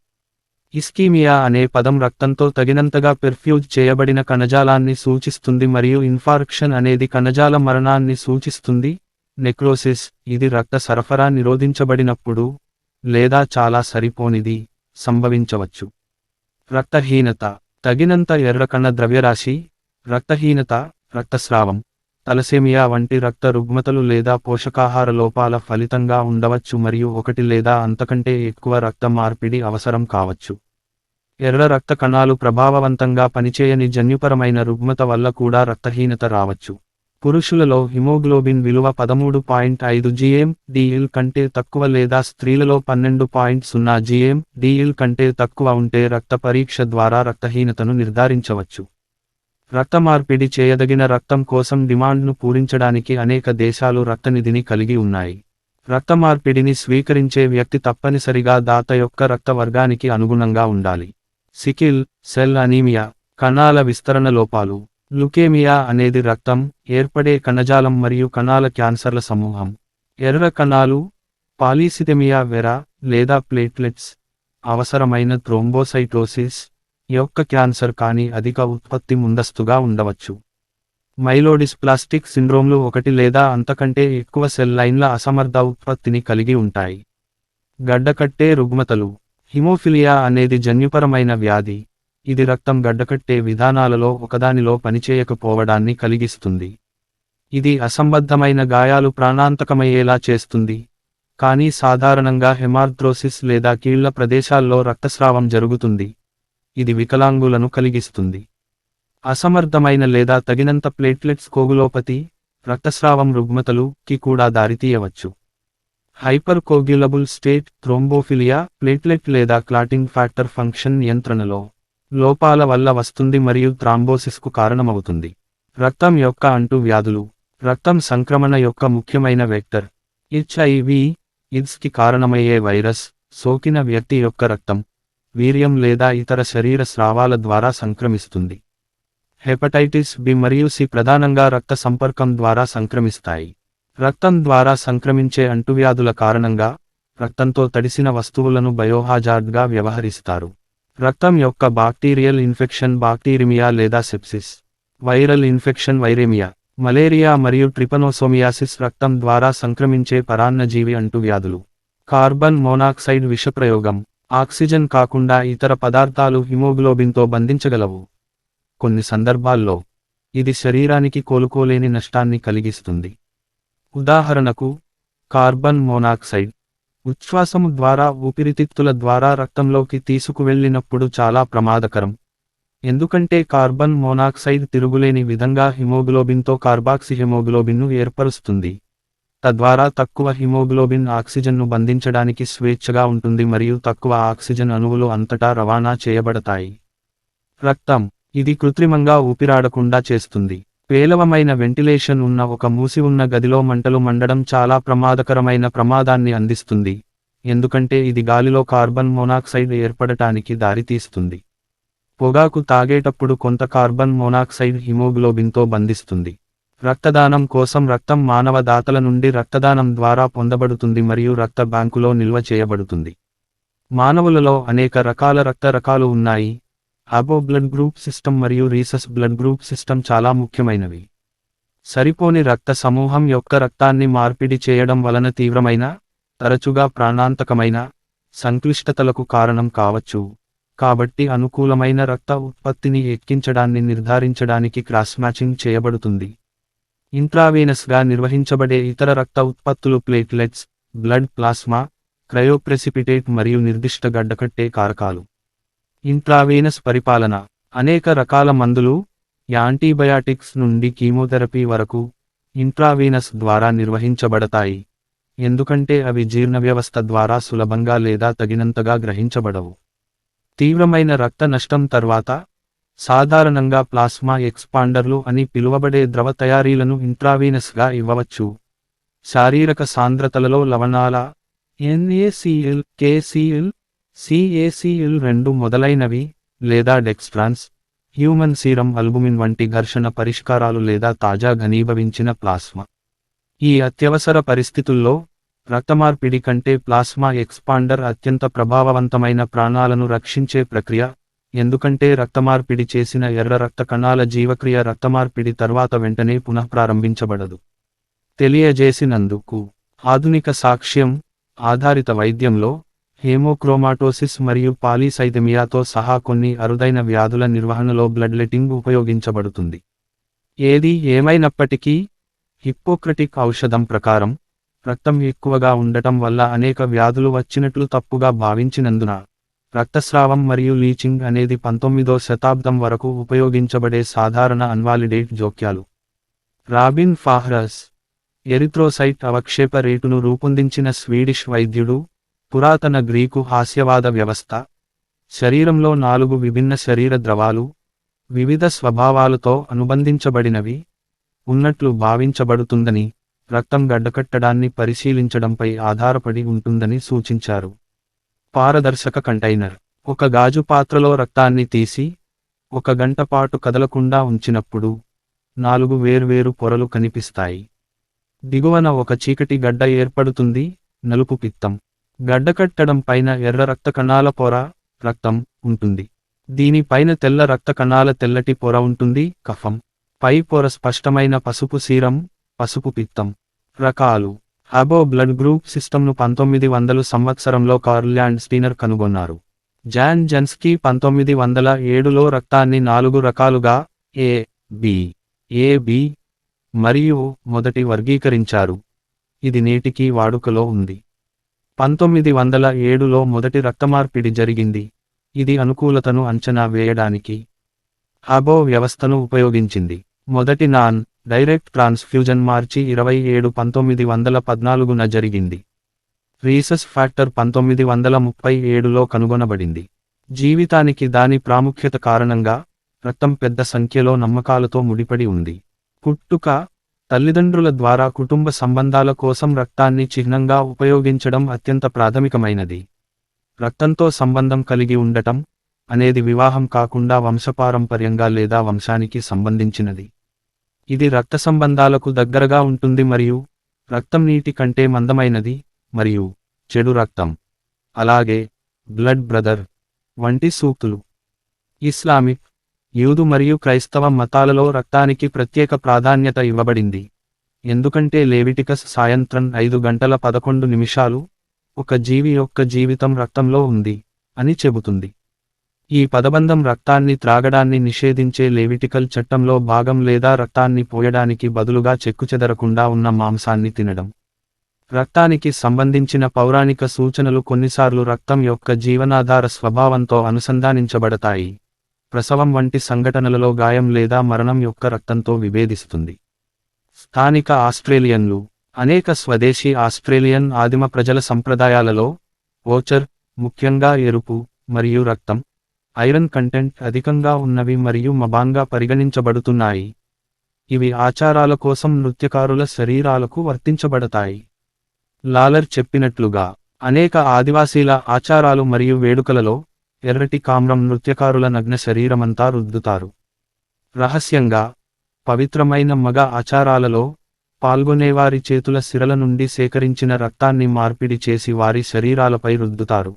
ఇస్కీమియా అనే పదం రక్తంతో తగినంతగా పెర్ఫ్యూజ్ చేయబడిన కణజాలాన్ని సూచిస్తుంది మరియు ఇన్ఫార్క్షన్ అనేది కణజాల మరణాన్ని సూచిస్తుంది. నెక్రోసిస్, ఇది రక్త సరఫరా నిరోధించబడినప్పుడు లేదా చాలా సరిపోనిది సంభవించవచ్చు. రక్తహీనత, తగినంత ఎర్రకణ ద్రవ్యరాశి, రక్తహీనత, రక్తస్రావం, తలసేమియా వంటి రక్త రుగ్మతలు లేదా పోషకాహార లోపాల ఫలితంగా ఉండవచ్చు మరియు 1 లేదా అంతకంటే ఎక్కువ రక్త మార్పిడి అవసరం కావచ్చు. ఎర్ర రక్త కణాలు ప్రభావవంతంగా పనిచేయని జన్యుపరమైన రుగ్మత వల్ల కూడా రక్తహీనత రావచ్చు. పురుషులలో హిమోగ్లోబిన్ విలువ 13.5 gm/dl కంటే తక్కువ లేదా స్త్రీలలో 12.0 gm/dl కంటే తక్కువ ఉంటే రక్త పరీక్ష ద్వారా రక్తహీనతను నిర్ధారించవచ్చు. రక్త మార్పిడి చేయదగిన రక్తం కోసం డిమాండ్ను పూరించడానికి అనేక దేశాలు రక్తనిధిని కలిగి ఉన్నాయి. రక్త మార్పిడిని స్వీకరించే వ్యక్తి తప్పనిసరిగా దాత యొక్క రక్త వర్గానికి అనుగుణంగా ఉండాలి. సికిల్ సెల్ అనీమియా, కణాల విస్తరణ లోపాలు. లుకేమియా అనేది రక్తం ఏర్పడే కణజాలం మరియు కణాల క్యాన్సర్ల సమూహం. ఎర్ర కణాలు, పాలీసిథెమియా వెరా లేదా ప్లేట్లెట్స్, అవసరమైన థ్రోంబోసైటోసిస్ యొక్క క్యాన్సర్ కానీ అధిక ఉత్పత్తి ముందస్తుగా ఉండవచ్చు. మైలోడిస్ప్లాస్టిక్ సిండ్రోమ్లు 1 లేదా అంతకంటే ఎక్కువ సెల్ లైన్ల అసమర్థ ఉత్పత్తిని కలిగి ఉంటాయి. గడ్డకట్టే రుగ్మతలు. హిమోఫిలియా అనేది జన్యుపరమైన వ్యాధి, ఇది రక్తం గడ్డకట్టే విధానాలలో ఒకదానిలో పనిచేయకపోవడాన్ని కలిగిస్తుంది. ఇది అసంబద్ధమైన గాయాలు ప్రాణాంతకమయ్యేలా చేస్తుంది, కానీ సాధారణంగా హెమార్థ్రోసిస్ లేదా కీళ్ల ప్రదేశాల్లో రక్తస్రావం జరుగుతుంది. ఇది వికలాంగులను కలిగిస్తుంది. అసమర్థమైన లేదా తగినంత ప్లేట్లెట్స్ కోగులోపతి, రక్తస్రావం రుగ్మతలు కి కూడా దారితీయవచ్చు. హైపర్ కోగ్యులబుల్ స్టేట్ థ్రోంబోఫిలియా ప్లేట్లెట్ లేదా క్లాటింగ్ ఫ్యాక్టర్ ఫంక్షన్ నియంత్రణలో లోపాల వల్ల వస్తుంది మరియు థ్రాంబోసిస్కు కారణమవుతుంది. రక్తం యొక్క అంటు వ్యాధులు. రక్తం సంక్రమణ యొక్క ముఖ్యమైన వెక్టర్. HIV, AIDS కి కారణమయ్యే వైరస్ సోకిన వ్యక్తి యొక్క రక్తం, వీర్యం లేదా ఇతర శరీర స్రావాల ద్వారా సంక్రమిస్తుంది. హెపటైటిస్ B మరియు C ప్రధానంగా రక్త సంపర్కం ద్వారా సంక్రమిస్తాయి. రక్తం ద్వారా సంక్రమించే అంటువ్యాధుల కారణంగా రక్తంతో తడిసిన వస్తువులను బయోహాజార్డ్గా వ్యవహరిస్తారు. రక్తం యొక్క బాక్టీరియల్ ఇన్ఫెక్షన్ బాక్టీరిమియా లేదా sepsis, viral infection viraemia, malaria మరియు ట్రిపనోసోమియాసిస్ రక్తం ద్వారా సంక్రమించే పరాన్నజీవి అంటువ్యాధులు. కార్బన్ మోనాక్సైడ్ విషప్రయోగం, ఆక్సిజన్ కాకుండా ఇతర పదార్థాలు హిమోగ్లోబిన్తో బంధించగలవు. కొన్ని సందర్భాల్లో ఇది శరీరానికి కోలుకోలేని నష్టాన్ని కలిగిస్తుంది. ఉదాహరణకు, కార్బన్ మోనాక్సైడ్ ఉచ్ఛ్వాసము ద్వారా ఊపిరితిత్తుల ద్వారా రక్తంలోకి తీసుకువెళ్ళినప్పుడు చాలా ప్రమాదకరం. ఎందుకంటే కార్బన్ మోనాక్సైడ్ తిరుగులేని విధంగా హిమోగ్లోబిన్తో కార్బాక్సిహెమోగ్లోబిన్ను ఏర్పరుస్తుంది. తద్వారా తక్కువ హిమోగ్లోబిన్ ఆక్సిజన్ను బంధించడానికి స్వేచ్ఛగా ఉంటుంది మరియు తక్కువ ఆక్సిజన్ అణువులు అంతటా రవాణా చేయబడతాయి. రక్తం, ఇది కృత్రిమంగా ఊపిరాడకుండా చేస్తుంది. పేలవమైన వెంటిలేషన్ ఉన్న ఒక మూసి ఉన్న గదిలో మంటలు మండడం చాలా ప్రమాదకరమైన ప్రమాదాన్ని అందిస్తుంది, ఎందుకంటే ఇది గాలిలో కార్బన్ మోనాక్సైడ్ ఏర్పడటానికి దారితీస్తుంది. పొగాకు తాగేటప్పుడు కొంత కార్బన్ మోనాక్సైడ్ హిమోగ్లోబిన్తో బంధిస్తుంది. రక్తదానం కోసం రక్తం మానవ దాతల నుండి రక్తదానం ద్వారా పొందబడుతుంది మరియు రక్త బ్యాంకులో నిల్వ చేయబడుతుంది. మానవులలో అనేక రకాల రక్త రకాలు ఉన్నాయి. అబో బ్లడ్ గ్రూప్ సిస్టమ్ మరియు రీసస్ బ్లడ్ గ్రూప్ సిస్టమ్ చాలా ముఖ్యమైనవి. సరిపోని రక్త సమూహం యొక్క రక్తాన్ని మార్పిడి చేయడం వలన తీవ్రమైన, తరచుగా ప్రాణాంతకమైన సంక్లిష్టతలకు కారణం కావచ్చు. కాబట్టి అనుకూలమైన రక్త ఉత్పత్తిని ఎక్కించడాన్ని నిర్ధారించడానికి క్రాస్ మ్యాచింగ్ చేయబడుతుంది. ఇంట్రావీనస్గా నిర్వహించబడే ఇతర రక్త ఉత్పత్తులు ప్లేట్లెట్స్, బ్లడ్ ప్లాస్మా, క్రయోప్రెసిపిటేట్ మరియు నిర్దిష్ట గడ్డకట్టే కారకాలు. ఇంట్రావీనస్ పరిపాలన, అనేక రకాల మందులు, యాంటీబయాటిక్స్ నుండి కీమోథెరపీ వరకు ఇంట్రావీనస్ ద్వారా నిర్వహించబడతాయి, ఎందుకంటే అవి జీర్ణవ్యవస్థ ద్వారా సులభంగా లేదా తగినంతగా గ్రహించబడవు. తీవ్రమైన రక్త నష్టం తర్వాత, సాధారణంగా ప్లాస్మా ఎక్స్పాండర్లు అని పిలువబడే ద్రవ తయారీలను ఇంట్రావీనస్గా ఇవ్వవచ్చు. శారీరక సాంద్రతలలో లవణాల NaCl, KCl, CaCl2 మొదలైనవి, లేదా డెక్స్ట్రాన్స్, హ్యూమన్ సీరం అల్బుమిన్ వంటి ఘర్షణ పరిష్కారాలు లేదా తాజా ఘనీభవించిన ప్లాస్మా. ఈ అత్యవసర పరిస్థితుల్లో, రక్తమార్పిడి కంటే ప్లాస్మా ఎక్స్పాండర్ అత్యంత ప్రభావవంతమైన ప్రాణాలను రక్షించే ప్రక్రియ, ఎందుకంటే రక్తమార్పిడి చేసిన ఎర్ర రక్త కణాల జీవక్రియ రక్తమార్పిడి తర్వాత వెంటనే పునఃప్రారంభించబడదు. తెలియజేసినందుకు ఆధునిక సాక్ష్యం ఆధారిత వైద్యంలో, హేమోక్రోమాటోసిస్ మరియు పాలీసైథెమియాతో సహా కొన్ని అరుదైన వ్యాధుల నిర్వహణలో బ్లడ్లెటింగ్ ఉపయోగించబడుతుంది. ఏది ఏమైనప్పటికీ, హిప్పోక్రటిక్ ఔషధం ప్రకారం, రక్తం ఎక్కువగా ఉండటం వల్ల అనేక వ్యాధులు వచ్చినట్లు తప్పుగా భావించినందున, రక్తస్రావం మరియు లీచింగ్ అనేది 19వ శతాబ్దం వరకు ఉపయోగించబడే సాధారణ అన్వాలిడేట్ జోక్యాలు. రాబిన్ ఫాహ్రస్, ఎరిథ్రోసైట్ అవక్షేప రేటును రూపొందించిన స్వీడిష్ వైద్యుడు, పురాతన గ్రీకు హాస్యవాద వ్యవస్థ, శరీరంలో 4 విభిన్న శరీర ద్రవాలు, వివిధ స్వభావాలతో అనుబంధించబడినవి, ఉన్నట్లు భావించబడుతుందని, రక్తం గడ్డకట్టడాన్ని పరిశీలించడంపై ఆధారపడి ఉంటుందని సూచించారు. పారదర్శక కంటైనర్, ఒక గాజు పాత్రలో రక్తాన్ని తీసి, 1 గంట పాటు కదలకుండా ఉంచినప్పుడు, 4 వేర్వేరు పొరలు కనిపిస్తాయి. దిగువన ఒక చీకటి గడ్డ ఏర్పడుతుంది, నలుపు పిత్తం. గడ్డకట్టడం పైన ఎర్ర రక్త కణాల పొర, రక్తం, ఉంటుంది. దీనిపైన తెల్ల రక్త కణాల తెల్లటి పొర ఉంటుంది, కఫం. పై పొర స్పష్టమైన పసుపు సీరం, పసుపు పిత్తం. రకాలు. అబో బ్లడ్ గ్రూప్ సిస్టమ్ను 1900 సంవత్సరంలో కార్ల్ ల్యాండ్స్టీనర్ కనుగొన్నారు. జాన్ జన్స్కీ 1907లో రక్తాన్ని 4 రకాలుగా A, B, AB మరియు మొదటి వర్గీకరించారు. ఇది నేటికీ వాడుకలో ఉంది. 1907లో మొదటి రక్తమార్పిడి జరిగింది. ఇది అనుకూలతను అంచనా వేయడానికి అబో వ్యవస్థను ఉపయోగించింది. మొదటి నాన్ డైరెక్ట్ ట్రాన్స్ఫ్యూజన్ మార్చి 27, 1914న జరిగింది. రీసస్ ఫ్యాక్టర్ 1937లో కనుగొనబడింది. జీవితానికి దాని ప్రాముఖ్యత కారణంగా, రక్తం పెద్ద సంఖ్యలో నమ్మకాలతో ముడిపడి ఉంది. పుట్టుక, తల్లిదండ్రుల ద్వారా కుటుంబ సంబంధాల కోసం రక్తాన్ని చిహ్నంగా ఉపయోగించడం అత్యంత ప్రాథమికమైనది. రక్తంతో సంబంధం కలిగి ఉండటం అనేది వివాహం కాకుండా వంశపారంపర్యంగా లేదా వంశానికి సంబంధించినది. ఇది రక్త సంబంధాలకు దగ్గరగా ఉంటుంది మరియు రక్తం నీటి కంటే మందమైనది మరియు చెడు రక్తం, అలాగే బ్లడ్ బ్రదర్ వంటి సూక్తులు. ఇస్లామిక్, యూదు మరియు క్రైస్తవ మతాలలో రక్తానికి ప్రత్యేక ప్రాధాన్యత ఇవ్వబడింది. ఎందుకంటే లేవిటికస్ సాయంత్రం 5:11 ఒక జీవి యొక్క జీవితం రక్తంలో ఉంది అని చెబుతుంది. ఈ పదబంధం రక్తాన్ని త్రాగడాన్ని నిషేధించే లెవిటికల్ చట్టంలో భాగం లేదా రక్తాన్ని పోయడానికి బదులుగా చెక్కుచెదరకుండా ఉన్న మాంసాన్ని తినడం. రక్తానికి సంబంధించిన పౌరాణిక సూచనలు కొన్నిసార్లు రక్తం యొక్క జీవనాధార స్వభావంతో అనుసంధానించబడతాయి. ప్రసవం వంటి సంఘటనలలో గాయం లేదా మరణం యొక్క రక్తంతో విభేదిస్తుంది. స్థానిక ఆస్ట్రేలియన్లు, అనేక స్వదేశీ ఆస్ట్రేలియన్ ఆదిమ ప్రజల సంప్రదాయాలలో ఓచర్, ముఖ్యంగా ఎరుపు మరియు రక్తం, ఐరన్ కంటెంట్ అధికంగా ఉన్నవి మరియు మబాన్గా పరిగణించబడుతున్నాయి. ఇవి ఆచారాల కోసం నృత్యకారుల శరీరాలకు వర్తించబడతాయి. లాలర్ చెప్పినట్లుగా, అనేక ఆదివాసీల ఆచారాలు మరియు వేడుకలలో ఎర్రటి కామ్రం నృత్యకారుల నగ్న శరీరమంతా రుద్దుతారు. రహస్యంగా, పవిత్రమైన మగ ఆచారాలలో, పాల్గొనేవారి చేతుల సిరల నుండి సేకరించిన రక్తాన్ని మార్పిడి చేసి వారి శరీరాలపై రుద్దుతారు.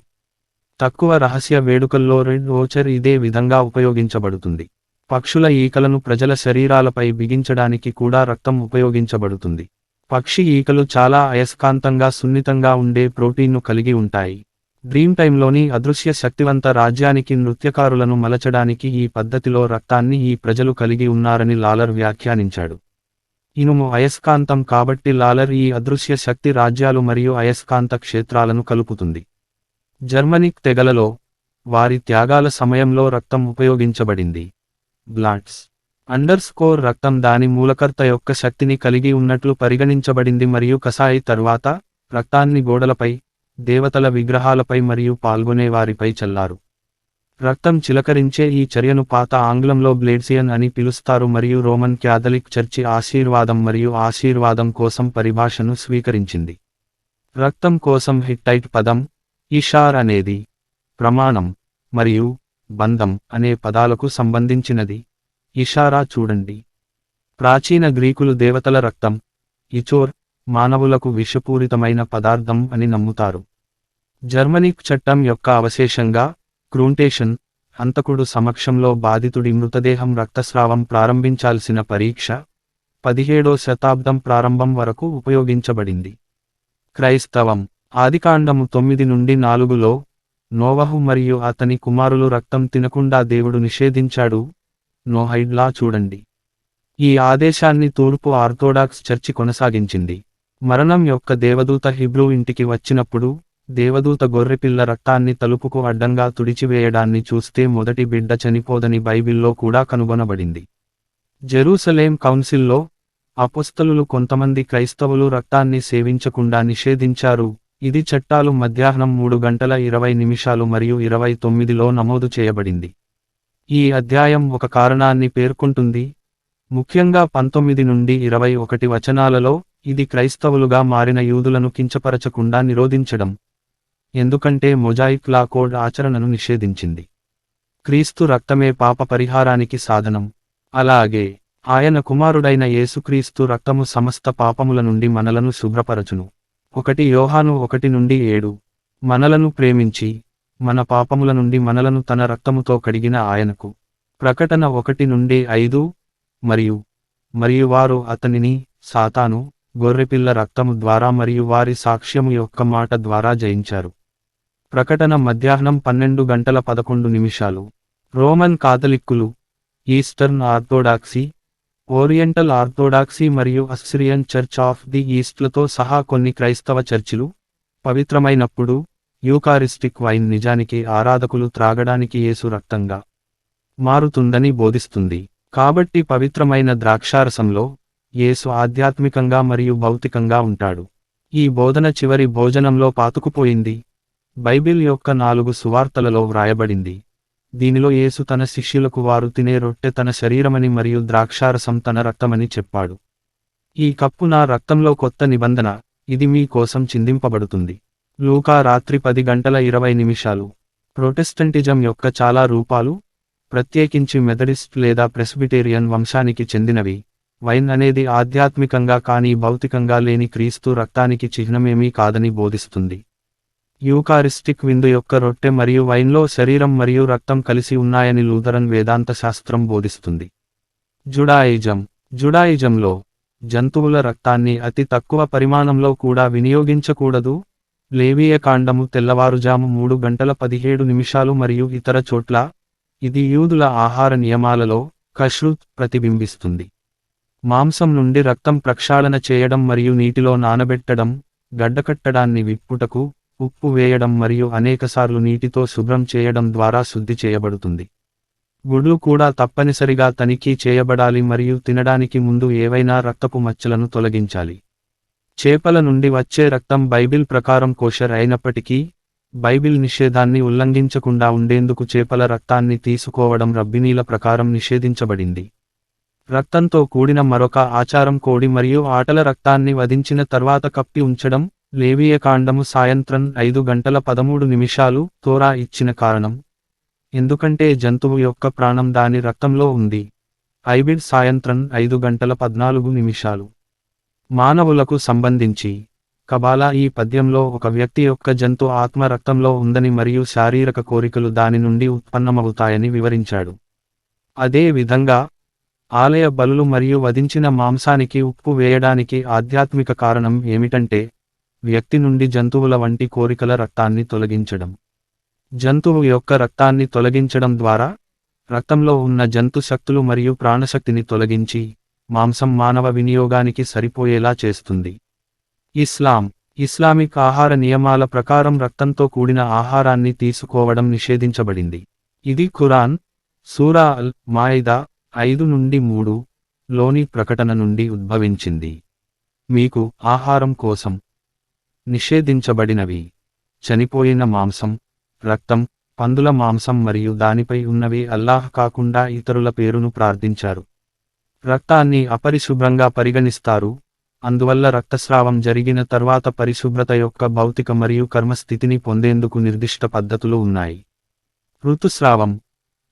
తక్కువ రహస్య వేడుకల్లో రెడ్ ఓచర్ ఇదే విధంగా ఉపయోగించబడుతుంది. పక్షుల ఈకలను ప్రజల శరీరాలపై బిగించడానికి కూడా రక్తం ఉపయోగించబడుతుంది. పక్షి ఈకలు చాలా అయస్కాంతంగా సున్నితంగా ఉండే ప్రోటీన్ను కలిగి ఉంటాయి. డ్రీమ్ టైమ్లోని అదృశ్య శక్తివంత రాజ్యానికి నృత్యకారులను మలచడానికి ఈ పద్ధతిలో రక్తాన్ని ఈ ప్రజలు కలిగి ఉన్నారని లాలర్ వ్యాఖ్యానించాడు. ఇనుము అయస్కాంతం కాబట్టి లాలర్ ఈ అదృశ్య శక్తి రాజ్యాలు మరియు అయస్కాంత క్షేత్రాలను కలుపుతుంది. జర్మనిక్ తెగలలో, వారి త్యాగాల సమయంలో రక్తం ఉపయోగించబడింది. బ్లాడ్స్ _ రక్తం దాని మూలకర్త యొక్క శక్తిని కలిగి ఉన్నట్లు పరిగణించబడింది మరియు కసాయి తర్వాత, రక్తాన్ని గోడలపై, దేవతల విగ్రహాలపై మరియు పాల్గొనేవారిపై చల్లారు. రక్తం చిలకరించే ఈ చర్యను పాత ఆంగ్లంలో బ్లేడ్సియన్ అని పిలుస్తారు మరియు రోమన్ క్యాథలిక్ చర్చి ఆశీర్వాదం మరియు ఆశీర్వాదం కోసం పరిభాషను స్వీకరించింది. రక్తం కోసం హిట్టైట్ పదం, ఇషార్ అనేది ప్రమాణం మరియు బంధం అనే పదాలకు సంబంధించినది. ఇషారా చూడండి. ప్రాచీన గ్రీకులు దేవతల రక్తం, ఇచోర్, మానవులకు విషపూరితమైన పదార్థం అని నమ్ముతారు. జర్మనిక్ చట్టం యొక్క అవశేషంగా, క్రూంటేషన్, హంతకుడు సమక్షంలో బాధితుడి మృతదేహం రక్తస్రావం ప్రారంభించాల్సిన పరీక్ష, 17వ శతాబ్దం ప్రారంభం వరకు ఉపయోగించబడింది. క్రైస్తవం ఆదికాండము 9-4లో, నోవహు మరియు అతని కుమారులు రక్తం తినకుండా దేవుడు నిషేధించాడు. నోహైడ్ లా చూడండి. ఈ ఆదేశాన్ని తూర్పు ఆర్థోడాక్స్ చర్చి కొనసాగించింది. మరణం యొక్క దేవదూత హిబ్రూ ఇంటికి వచ్చినప్పుడు, దేవదూత గొర్రెపిల్ల రక్తాన్ని తలుపుకు అడ్డంగా తుడిచివేయడాన్ని చూస్తే మొదటి బిడ్డ చనిపోదని బైబిల్లో కూడా కనుగొనబడింది. జెరూసలేం కౌన్సిల్లో, అపోస్తలులు కొంతమంది క్రైస్తవులు రక్తాన్ని సేవించకుండా నిషేధించారు. ఇది చట్టాలు మధ్యాహ్నం 3:20 మరియు 29లో నమోదు చేయబడింది. ఈ అధ్యాయం ఒక కారణాన్ని పేర్కొంటుంది, ముఖ్యంగా 19-21 వచనాలలో, ఇది క్రైస్తవులుగా మారిన యూదులను కించపరచకుండా నిరోధించడం. ఎందుకంటే మొజాయిక్ లా కోడ్ ఆచరణను నిషేధించింది. క్రీస్తు రక్తమే పాప పరిహారానికి సాధనం. అలాగే, ఆయన కుమారుడైన యేసుక్రీస్తు రక్తము సమస్త పాపముల నుండి మనలను శుభ్రపరచును. 1 యోహాను 1-7. మనలను ప్రేమించి, మన పాపముల నుండి మనలను తన రక్తముతో కడిగిన ఆయనకు. ప్రకటన 1-5. మరియు వారు అతనిని, సాతాను, గొర్రెపిల్ల రక్తము ద్వారా మరియు వారి సాక్ష్యము యొక్క మాట ద్వారా జయించారు. ప్రకటన మధ్యాహ్నం 12:11. రోమన్ కాథలిక్కులు, ఈస్టర్న్ ఆర్థోడాక్సీ, ఓరియంటల్ ఆర్థోడాక్సీ మరియు అస్సిరియన్ చర్చ్ ఆఫ్ ది ఈస్ట్లతో సహా కొన్ని క్రైస్తవ చర్చిలు, పవిత్రమైనప్పుడు, యూకారిస్టిక్ వైన్ నిజానికి ఆరాధకులు త్రాగడానికి యేసు రక్తంగా మారుతుందని బోధిస్తుంది. కాబట్టి పవిత్రమైన ద్రాక్షారసంలో, యేసు ఆధ్యాత్మికంగా మరియు భౌతికంగా ఉంటాడు. ఈ బోధన చివరి భోజనంలో పాతుకుపోయింది. బైబిల్ యొక్క 4 సువార్తలలో వ్రాయబడింది. దీనిలో యేసు తన శిష్యులకు వారు తినే రొట్టె తన శరీరమని మరియు ద్రాక్షారసం తన రక్తమని చెప్పాడు. ఈ కప్పు నా రక్తంలో కొత్త నిబంధన, ఇది మీ కోసం చిందింపబడుతుంది. లూకా రాత్రి 10:20. ప్రొటెస్టంటిజం యొక్క చాలా రూపాలు, ప్రత్యేకించి మెథడిస్ట్ లేదా ప్రెస్బిటేరియన్ వంశానికి చెందినవి, వైన్ అనేది ఆధ్యాత్మికంగా కానీ భౌతికంగా లేని క్రీస్తు రక్తానికి చిహ్నమేమీ కాదని బోధిస్తుంది. యూకారిస్టిక్ విందు యొక్క రొట్టె మరియు వైన్లో శరీరం మరియు రక్తం కలిసి ఉన్నాయని లూథరన్ వేదాంత శాస్త్రం బోధిస్తుంది. జుడాయిజంలో జంతువుల రక్తాన్ని అతి తక్కువ పరిమాణంలో కూడా వినియోగించకూడదు. లేవియకాండము తెల్లవారుజాము 3:17 మరియు ఇతర చోట్ల, ఇది యూదుల ఆహార నియమాలలో కష్రూత్ ప్రతిబింబిస్తుంది. మాంసం నుండి రక్తం ప్రక్షాళన చేయడం మరియు నీటిలో నానబెట్టడం, గడ్డకట్టడాన్ని విప్పుటకు, ఉప్పు వేయడం మరియు అనేకసార్లు నీటితో శుభ్రం చేయడం ద్వారా శుద్ధి చేయబడుతుంది. గుడ్లు కూడా తప్పనిసరిగా తనిఖీ చేయబడాలి మరియు తినడానికి ముందు ఏవైనా రక్తపు మచ్చలను తొలగించాలి. చేపల నుండి వచ్చే రక్తం బైబిల్ ప్రకారం కోషర్ అయినప్పటికీ, బైబిల్ నిషేధాన్ని ఉల్లంఘించకుండా ఉండేందుకు చేపల రక్తాన్ని తీసుకోవడం రబ్బినీల ప్రకారం నిషేధించబడింది. రక్తంతో కూడిన మరొక ఆచారం కోడి మరియు ఆటల రక్తాన్ని వధించిన తర్వాత కప్పి ఉంచడం. లేవియకాండము సాయంత్రం 5:13 తోరా ఇచ్చిన కారణం, ఎందుకంటే జంతువు యొక్క ప్రాణం దాని రక్తంలో ఉంది. ఐబిడ్ సాయంత్రం 5:14. మానవులకు సంబంధించి కబాలా ఈ పద్యంలో ఒక వ్యక్తి యొక్క జంతు ఆత్మ రక్తంలో ఉందని మరియు శారీరక కోరికలు దాని నుండి ఉత్పన్నమవుతాయని వివరించాడు. అదే విధంగా ఆలయ బలులు మరియు వధించిన మాంసానికి ఉప్పు వేయడానికి ఆధ్యాత్మిక కారణం ఏమిటంటే, వ్యక్తి నుండి జంతువుల వంటి కోరికల రక్తాన్ని తొలగించడం. జంతువు యొక్క రక్తాన్ని తొలగించడం ద్వారా రక్తంలో ఉన్న జంతు శక్తులు మరియు ప్రాణశక్తిని తొలగించి మాంసం మానవ వినియోగానికి సరిపోయేలా చేస్తుంది. ఇస్లామిక్ ఆహార నియమాల ప్రకారం రక్తంతో కూడిన ఆహారాన్ని తీసుకోవడం నిషేధించబడింది. ఇది ఖురాన్, సూరా అల్ మాయిదా 5-3 లోని ప్రకటన నుండి ఉద్భవించింది. మీకు ఆహారం కోసం నిషేధించబడినవి చనిపోయిన మాంసం, రక్తం, పందుల మాంసం మరియు దానిపై ఉన్నవి అల్లాహ్ కాకుండా ఇతరుల పేరును ప్రార్థించారు. రక్తాన్ని అపరిశుభ్రంగా పరిగణిస్తారు, అందువల్ల రక్తస్రావం జరిగిన తర్వాత పరిశుభ్రత యొక్క భౌతిక మరియు కర్మ స్థితిని పొందేందుకు నిర్దిష్ట పద్ధతులు ఉన్నాయి. ఋతుస్రావం,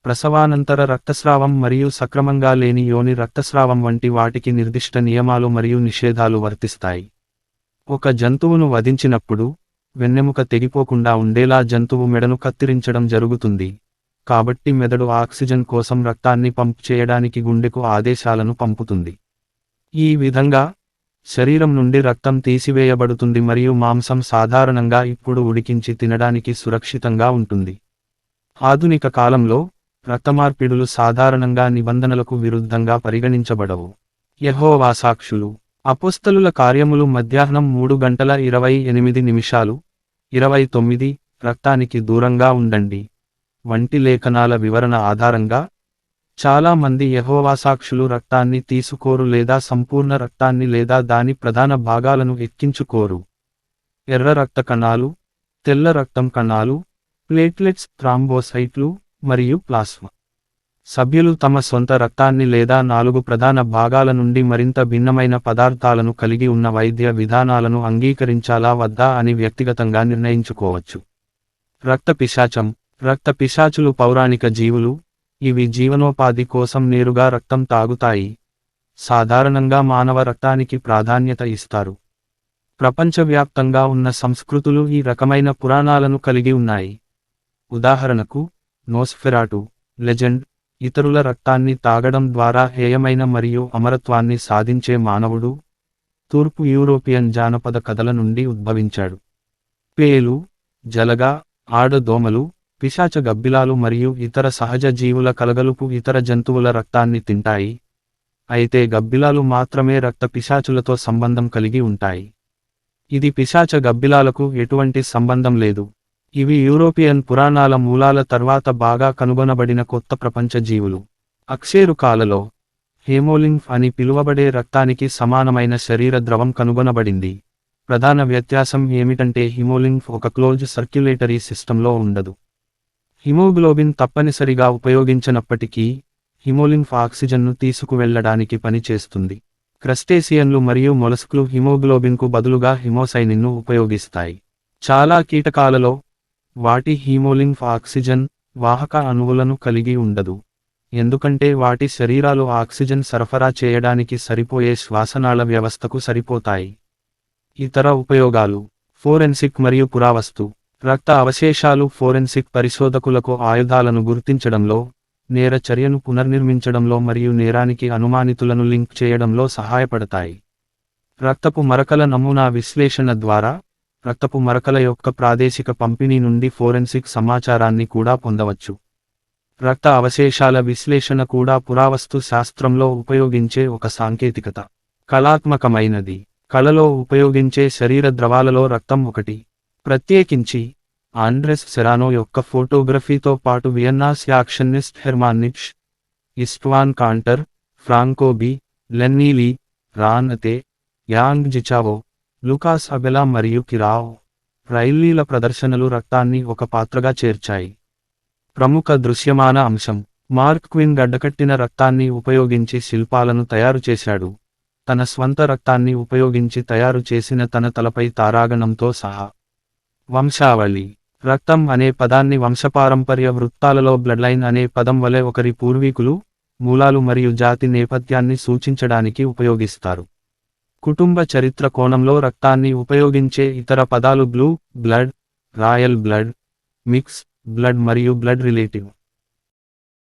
ప్రసవానంతర రక్తస్రావం మరియు సక్రమంగా లేని యోని రక్తస్రావం వంటి వాటికి నిర్దిష్ట నియమాలు మరియు నిషేధాలు వర్తిస్తాయి. ఒక జంతువును వధించినప్పుడు వెన్నెముక తెగిపోకుండా ఉండేలా జంతువు మెడను కత్తిరించడం జరుగుతుంది, కాబట్టి మెదడు ఆక్సిజన్ కోసం రక్తాన్ని పంప్ చేయడానికి గుండెకు ఆదేశాలను పంపుతుంది. ఈ విధంగా శరీరం నుండి రక్తం తీసివేయబడుతుంది మరియు మాంసం సాధారణంగా ఇప్పుడు ఉడికించి తినడానికి సురక్షితంగా ఉంటుంది. ఆధునిక కాలంలో రక్తమార్పిడులు సాధారణంగా నిబంధనలకు విరుద్ధంగా పరిగణించబడవు. యెహోవా సాక్షులు, అపోస్తలుల కార్యములు మధ్యాహ్నం 3:28 రక్తానికి దూరంగా ఉండండి వంటి లేఖనాల వివరణ ఆధారంగా, చాలా మంది యెహోవా సాక్షులు రక్తాన్ని తీసుకోరు లేదా సంపూర్ణ రక్తాన్ని లేదా దాని ప్రధాన భాగాలను ఎక్కించుకోరు. ఎర్ర రక్త కణాలు, తెల్ల రక్తం కణాలు, ప్లేట్లెట్స్, థ్రాంబోసైట్లు మరియు ప్లాస్మా. సభ్యులు తమ సొంత రక్తాన్ని లేదా 4 ప్రధాన భాగాల నుండి మరింత భిన్నమైన పదార్థాలను కలిగి ఉన్న వైద్య విధానాలను అంగీకరించాలా వద్దా అని వ్యక్తిగతంగా నిర్ణయించుకోవచ్చు. రక్త పిశాచులు పౌరాణిక జీవులు, ఇవి జీవనోపాధి కోసం నేరుగా రక్తం తాగుతాయి. సాధారణంగా మానవ రక్తానికి ప్రాధాన్యత ఇస్తారు. ప్రపంచవ్యాప్తంగా ఉన్న సంస్కృతులు ఈ రకమైన పురాణాలను కలిగి ఉన్నాయి. ఉదాహరణకు, నోస్ఫెరాటు లెజెండ్, ఇతరుల రక్తాన్ని తాగడం ద్వారా హేయమైన మరియు అమరత్వాన్ని సాధించే మానవుడు, తూర్పు యూరోపియన్ జానపద కథల నుండి ఉద్భవించాడు. పేలు, జలగ, ఆడదోమలు, పిశాచ గబ్బిలాలు మరియు ఇతర సహజ జీవుల కలగలుపు ఇతర జంతువుల రక్తాన్ని తింటాయి. అయితే గబ్బిలాలు మాత్రమే రక్త పిశాచులతో సంబంధం కలిగి ఉంటాయి. ఇది పిశాచ గబ్బిలాలకు ఎటువంటి సంబంధం లేదు. ఇవి యూరోపియన్ పురాణాల మూలాల తర్వాత బాగా కనుగొనబడిన కొత్త ప్రపంచ జీవులు. అక్షేరుకాలలో హేమోలింఫ్ అని పిలువబడే రక్తానికి సమానమైన శరీర ద్రవం కనుగొనబడింది. ప్రధాన వ్యత్యాసం ఏమిటంటే హిమోలింఫ్ ఒక క్లోజ్డ్ సర్క్యులేటరీ సిస్టంలో ఉండదు. హిమోగ్లోబిన్ తప్పనిసరిగా ఉపయోగించనప్పటికీ, హిమోలింఫ్ ఆక్సిజన్ను తీసుకువెళ్లడానికి పనిచేస్తుంది. క్రస్టేసియన్లు మరియు మొలస్క్లు హిమోగ్లోబిన్కు బదులుగా హిమోసైనిన్ను ఉపయోగిస్తాయి. చాలా కీటకాలలో వాటి హీమోలింఫ్ ఆక్సిజన్ వాహక అణువులను కలిగి ఉండదు, ఎందుకంటే వాటి శరీరాలు ఆక్సిజన్ సరఫరా చేయడానికి సరిపోయే శ్వాసనాళ వ్యవస్థకు సరిపోతాయి. ఇతర ఉపయోగాలు, ఫోరెన్సిక్ మరియు పురావస్తు రక్త అవశేషాలు ఫోరెన్సిక్ పరిశోధకులకు ఆయుధాలను గుర్తించడంలో, నేర చర్యను పునర్నిర్మించడంలో మరియు నేరానికి అనుమానితులను లింక్ చేయడంలో సహాయపడతాయి. రక్తపు మరకల నమూనా విశ్లేషణ ద్వారా, రక్తపు మరకల యొక్క ప్రాదేశిక పంపిణీ నుండి ఫోరెన్సిక్ సమాచారాన్ని కూడా పొందవచ్చు. రక్త అవశేషాల విశ్లేషణ కూడా పురావస్తు శాస్త్రంలో ఉపయోగించే ఒక సాంకేతికత. కళాత్మకమైనది. కళలో ఉపయోగించే శరీర ద్రవాలలో రక్తం ఒకటి. ప్రత్యేకించి, ఆండ్రెస్ సెరానో యొక్క ఫోటోగ్రఫీతో పాటు వియన్నాస్ యాక్షనిస్ట్ హెర్మాన్ నిట్ష్, ఇస్ట్వాన్ కాంటర్, ఫ్రాంకో బి. లెన్నీ లీ, రాన్ అతే, యాంగ్ జిచావో, లుకాస్ అబెలా మరియు కిరావ్ రైల్లీల ప్రదర్శనలు రక్తాన్ని ఒక పాత్రగా చేర్చాయి. ప్రముఖ దృశ్యమాన అంశం. మార్క్ క్విన్ గడ్డకట్టిన రక్తాన్ని ఉపయోగించి శిల్పాలను తయారు చేశాడు, తన స్వంత రక్తాన్ని ఉపయోగించి తయారు చేసిన తన తలపై తారాగణంతో సహా. వంశావళి. రక్తం అనే పదాన్ని వంశపారంపర్య వృత్తాలలో బ్లడ్లైన్ అనే పదం వలె ఒకరి పూర్వీకులు, మూలాలు మరియు జాతి నేపథ్యాన్ని సూచించడానికి ఉపయోగిస్తారు. కుటుంబ చరిత్ర కోణంలో రక్తాన్ని ఉపయోగించే ఇతర పదాలు blue blood, royal blood, mix blood మరియు బ్లడ్ రిలేటివ్.